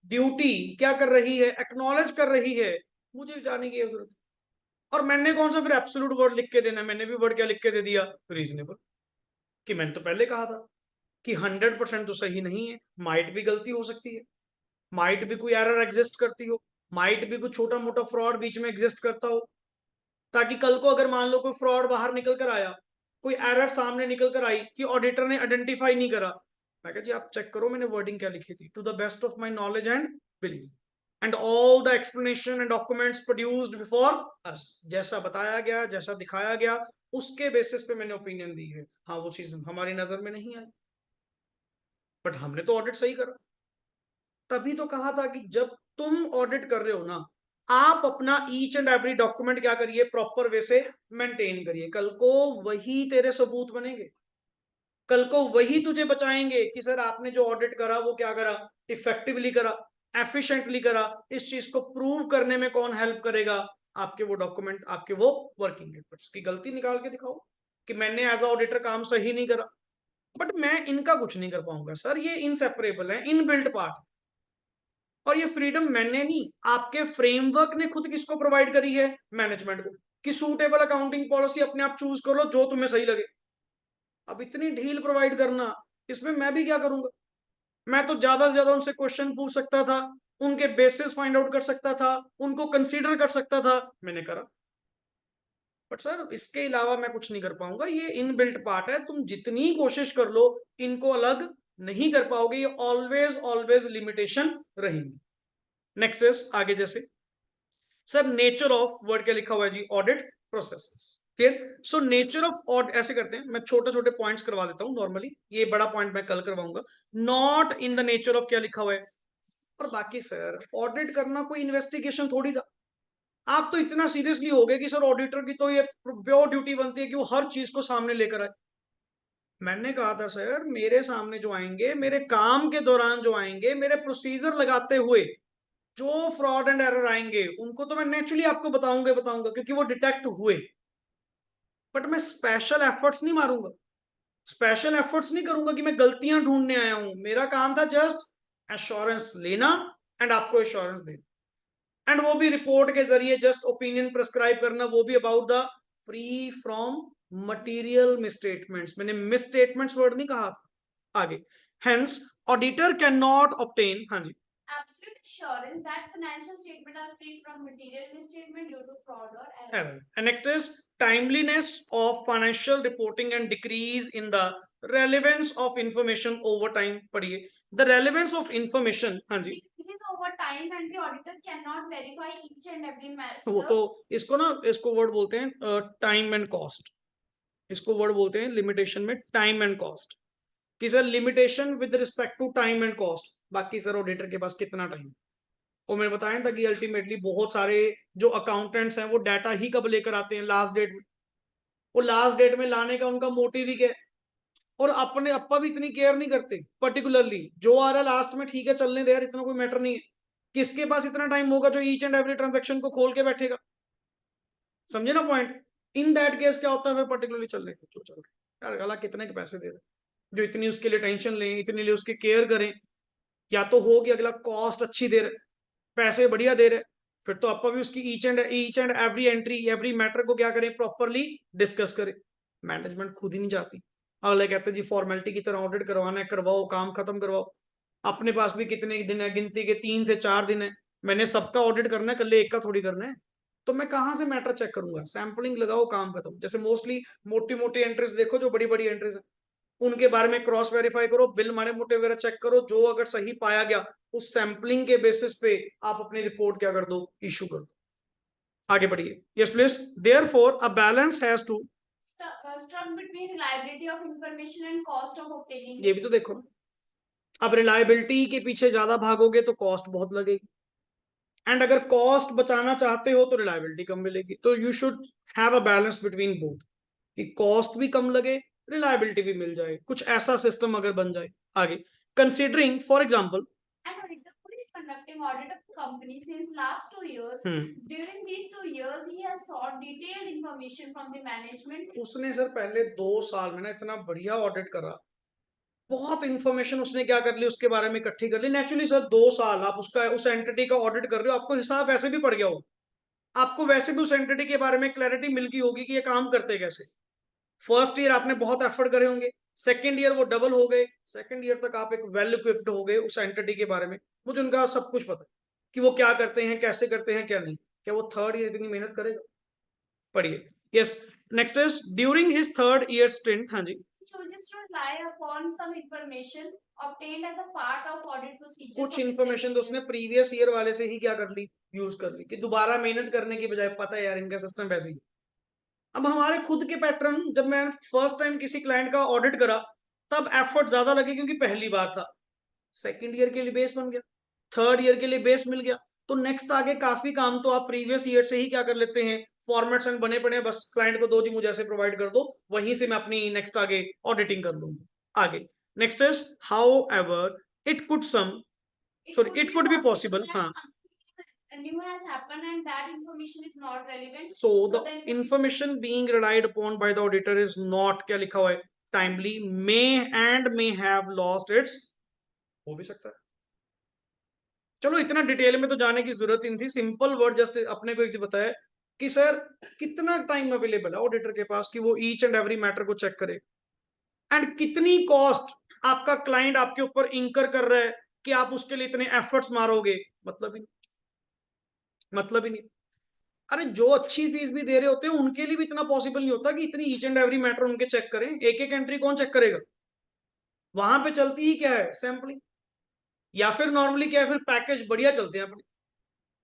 ड्यूटी क्या कर रही है? एक्नॉलेज कर रही है, मुझे जाने की जरूरत। और मैंने कौन सा फिर एब्सोल्यूट वर्ड लिख के देना? मैंने भी वर्ड क्या लिख के दे दिया? रीजनेबल। कि मैंने तो पहले कहा था कि 100% तो सही नहीं है, माइट भी गलती हो सकती है, माइट भी कोई एरर एग्जिस्ट करती हो, माइट भी कुछ छोटा मोटा फ्रॉड बीच में एग्जिस्ट करता हो, ताकि कल को अगर मान लो कोई फ्रॉड बाहर निकल कर आया, कोई एरर सामने निकल कर आई कि ऑडिटर ने आइडेंटिफाई नहीं करा, मैं कहा जी आप चेक करो मैंने वर्डिंग क्या लिखी थी, to the best of my knowledge and believe and all the explanation and documents produced before us, जैसा बताया गया, जैसा दिखाया गया, उसके बेसिस पे मैंने ओपिनियन दी है। हाँ वो चीज हमारी नजर में नहीं आई, बट हमने तो ऑडिट सही करा। तभी तो कहा था कि जब तुम ऑडिट कर रहे हो ना, आप अपना ईच एंड एवरी डॉक्यूमेंट क्या करिए? प्रॉपर वे से मेंटेन करिए। कल को वही तेरे सबूत बनेंगे, कल को वही तुझे बचाएंगे कि सर आपने जो ऑडिट करा वो क्या करा? इफेक्टिवली करा, एफिशिएंटली करा। इस चीज को प्रूव करने में कौन हेल्प करेगा? आपके वो डॉक्यूमेंट, आपके वो वर्किंग पेपर्स की गलती निकाल के दिखाओ कि मैंने एज अ ऑडिटर काम सही नहीं करा। बट मैं इनका कुछ नहीं कर पाऊंगा सर, ये इनसेपरेबल है, इनबिल्ट पार्ट। और ये फ्रीडम मैंने नहीं, आपके फ्रेमवर्क ने खुद किसको प्रोवाइड करी है? मैनेजमेंट को। कि सूटेबल अकाउंटिंग पॉलिसी अपने आप चूज कर लो जो तुम्हें सही लगे। अब इतनी ढील प्रोवाइड करना, इसमें मैं भी क्या करूंगा? मैं तो ज्यादा से ज्यादा उनसे क्वेश्चन पूछ सकता था, उनके बेसिस फाइंड आउट कर सकता था, उनको कंसीडर कर सकता था, मैंने करा। बट सर इसके अलावा मैं कुछ नहीं कर पाऊंगा, ये इनबिल्ट पार्ट है, तुम जितनी कोशिश कर लो इनको अलग नहीं कर पाओगे, ये ऑलवेज ऑलवेज लिमिटेशन रहेंगी। नेक्स्ट इज आगे, जैसे सर नेचर ऑफ वर्ड क्या लिखा हुआ है जी? Audit processes. Clear? So nature of audit, ऐसे करते हैं, मैं छोटे छोटे पॉइंट्स करवा देता हूं नॉर्मली, ये बड़ा पॉइंट मैं कल करवाऊंगा। Not in the nature of क्या लिखा हुआ है? और बाकी सर ऑडिट करना कोई इन्वेस्टिगेशन थोड़ी था। आप तो इतना सीरियसली हो गए कि सर ऑडिटर की तो ये प्योर ड्यूटी बनती है कि वो हर चीज को सामने लेकर आए। मैंने कहा था सर मेरे सामने जो आएंगे, मेरे काम के दौरान जो आएंगे, मेरे प्रोसीजर लगाते हुए जो फ्रॉड एंड एरर आएंगे, उनको तो मैं नेचुरली आपको बताऊंगा क्योंकि वो डिटेक्ट हुए। बट मैं स्पेशल एफर्ट्स नहीं मारूंगा, स्पेशल एफर्ट्स नहीं करूंगा कि मैं गलतियां ढूंढने आया हूं। मेरा काम था जस्ट एश्योरेंस लेना एंड आपको एश्योरेंस देना, एंड वो भी रिपोर्ट के जरिए जस्ट ओपिनियन प्रेस्क्राइब करना, वो भी about the free from material misstatements. मैंने मिसस्टेटमेंट्स वर्ड नहीं कहा था आगे। Hence auditor can not obtain, हाँ जी, absolute assurance that financial statements are free from material misstatement due to fraud or error. And next is timeliness of financial reporting and decrease in the relevance of information over time। पढ़िए, the relevance of information, हाँ जी, Decreases over time and the auditor cannot verify each and every वो matter. तो इसको word बोलते हैं time and cost. इसको word बोलते हैं लिमिटेशन में टाइम एंड कॉस्ट, कि sir limitation with respect to time and cost. बाकी सर ऑडिटर के पास कितना टाइम, वो मैंने बताया था कि अल्टीमेटली बहुत सारे जो अकाउंटेंट्स हैं वो डाटा ही कब लेकर आते हैं, लास्ट डेट में। वो लास्ट डेट में लाने का उनका मोटिव ही क्या है, और अपने अपा भी इतनी केयर नहीं करते। पर्टिकुलरली जो आ रहा है लास्ट में, ठीक है चलने दे यार, इतना कोई मैटर नहीं है। किसके पास इतना टाइम होगा जो ईच एंड एवरी ट्रांजेक्शन को खोल के बैठेगा? समझे ना पॉइंट? इन दैट केस क्या होता है, फिर पर्टिकुलरली चलने दो जो चल रहा है यार, गला कितने के पैसे दे रहे, जो इतनी उसके लिए टेंशन लें, इतने लिए उसकी केयर करें। या तो हो कि अगला कॉस्ट अच्छी दे रहे, पैसे बढ़िया दे रहे, फिर तो आपा भी उसकी each and every entry, every matter को क्या करें, प्रॉपरली डिस्कस करें। मैनेजमेंट खुद ही नहीं जाती, अगले कहते जी फॉर्मेलिटी की तरह ऑडिट करवाना है, करवाओ, काम खत्म करवाओ। अपने पास भी कितने दिन है, गिनती के 3 से 4 दिन है। मैंने सबका ऑडिट करना है, कल एक का थोड़ी करना है। तो मैं कहां से मैटर चेक करूंगा? सैंपलिंग लगाओ, काम खत्म। जैसे मोस्टली मोटी मोटी एंट्रीज देखो, जो बड़ी बड़ी एंट्रीज है, उनके बारे में क्रॉस वेरीफाई करो, बिल मारे मोटे वगैरह चेक करो, जो अगर सही पाया गया उस सैंपलिंग के बेसिस पे आप अपनी रिपोर्ट क्या कर दो, इशू कर दो। आगे बढ़िए, yes please. Therefore a balance has to, Struck between reliability of information and cost of obtaining ये it. भी तो देखो, अब रिलायबिलिटी के पीछे ज्यादा भागोगे तो कॉस्ट बहुत लगेगी, एंड अगर कॉस्ट बचाना चाहते हो तो रिलायबिलिटी कम मिलेगी। तो you should have a balance between both, कि कॉस्ट भी कम लगे, रिलायबिलिटी भी मिल जाए, कुछ ऐसा सिस्टम अगर बन जाए। आगे, considering for example, An auditor who is conducting audit of the company since last 2 years. During these 2 years, he has sought detailed information from the management. उसने सर पहले 2 साल में ना इतना बढ़िया ऑडिट करा, बहुत इंफॉर्मेशन उसने क्या कर ली, उसके बारे में इकट्ठी कर ली। नेचुरली सर 2 साल आप उसका उस एंटिटी का ऑडिट कर रहे हो, आपको हिसाब वैसे भी पड़ गया हो, आपको वैसे भी उस एंटिटी के बारे में क्लैरिटी मिल गई होगी कि ये काम करते कैसे। फर्स्ट ईयर आपने बहुत एफर्ट करे होंगे, सेकंड ईयर वो डबल हो गए, सेकंड ईयर तक आप एक वेल इक्विप्ड हो गए उस एंटिटी के बारे में। मुझे उनका सब कुछ पता है कि वो क्या करते हैं, कैसे करते हैं, क्या नहीं। क्या वो थर्ड ईयर इतनी मेहनत करेगा? पढ़िए, yes. Next is during his third year stint, हाँ जी, Chooses to rely upon some information obtained as a part of audit procedures. कुछ इन्फॉर्मेशन तो उसने प्रीवियस ईयर वाले से ही क्या कर ली, यूज कर ली, कि दोबारा मेहनत करने की बजाय पता है यार इनका सिस्टम वैसे ही। अब हमारे खुद के पैटर्न, जब मैं फर्स्ट टाइम किसी क्लाइंट का ऑडिट करा तब एफर्ट ज्यादा लगे क्योंकि पहली बार था। सेकंड ईयर के लिए बेस बन गया, थर्ड ईयर के लिए बेस मिल गया, तो नेक्स्ट आगे काफी काम तो आप प्रीवियस ईयर से ही क्या कर लेते हैं, फॉर्मेट्स एंड बने पड़े हैं, बस क्लाइंट को दो जी मुझे ऐसे प्रोवाइड कर दो, वहीं से मैं अपनी नेक्स्ट आगे ऑडिटिंग कर लूंगा। आगे, next is however it could some, sorry it could be possible, हाँ। New has happened and that information is not relevant. So the information being relied upon by the auditor is not, क्या लिखा हुआ है, timely, may have lost its, हो भी सकता है। चलो इतना डिटेल में तो जाने की जरूरत ही नहीं थी, सिंपल वर्ड जस्ट अपने को एक चीज बताया कि सर कितना टाइम अवेलेबल है ऑडिटर के पास कि वो ईच एंड एवरी मैटर को चेक करे, एंड कितनी कॉस्ट आपका क्लाइंट आपके ऊपर इंकर कर रहा है कि आप उसके लिए इतने एफर्ट्स मारोगे। मतलब ही नहीं, मतलब ही नहीं। अरे जो अच्छी फीस भी दे रहे होते हैं उनके लिए भी इतना पॉसिबल नहीं होता कि इतनी ईच एंड एवरी मैटर उनके चेक करें, एक एक एंट्री कौन चेक करेगा? वहां पे चलती ही क्या है, सैंपलिंग, या फिर नॉर्मली क्या है, फिर पैकेज बढ़िया चलते हैं अपने,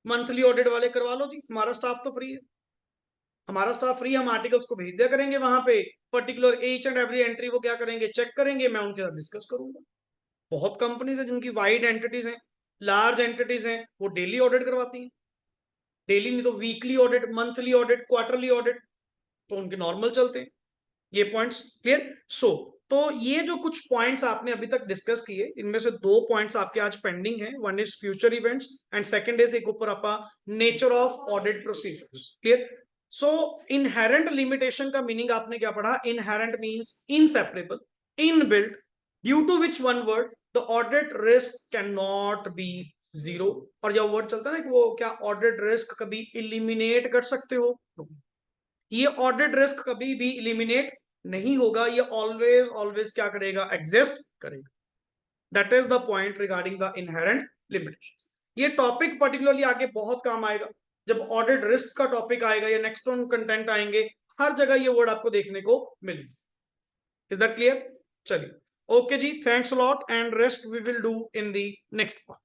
मंथली ऑडिट वाले करवा लो जी, हमारा स्टाफ तो फ्री है, हमारा स्टाफ फ्री, हम आर्टिकल्स को भेज दिया करेंगे वहां पे, particular each and every entry वो क्या करेंगे, चेक करेंगे, मैं उनके साथ डिस्कस करूंगा। बहुत कंपनीज है जिनकी वाइड एंटिटीज हैं, लार्ज एंटिटीज हैं, वो डेली ऑडिट करवाती हैं, डेली नहीं तो weekly audit, monthly audit, quarterly audit, तो उनके नॉर्मल चलते हैं। ये पॉइंट्स क्लियर? सो तो ये जो कुछ पॉइंट्स आपने अभी तक डिस्कस किए, इनमें से 2 पॉइंट्स आपके आज पेंडिंग हैं, one is future events and second is एक ऊपर आपका nature of audit procedures. Clear? So inherent limitation का मीनिंग आपने क्या पढ़ा? Inherent means inseparable, inbuilt, due to which one word, the audit risk can not be zero. और जब word चलता है ना कि वो क्या ऑडिट रिस्क कभी इलिमिनेट कर सकते हो, ये ऑडिट रिस्क कभी भी इलिमिनेट नहीं होगा, ये ऑलवेज ऑलवेज क्या करेगा, एग्जिस्ट करेगा। That is the point regarding the inherent limitations. ये टॉपिक पर्टिकुलरली आगे बहुत काम आएगा, जब ऑडिट रिस्क का टॉपिक आएगा या नेक्स्ट ऑन कंटेंट आएंगे, हर जगह ये वर्ड आपको देखने को मिलेगी। Is that clear? चलिए, ओके जी, thanks a lot and rest we will do in the next part.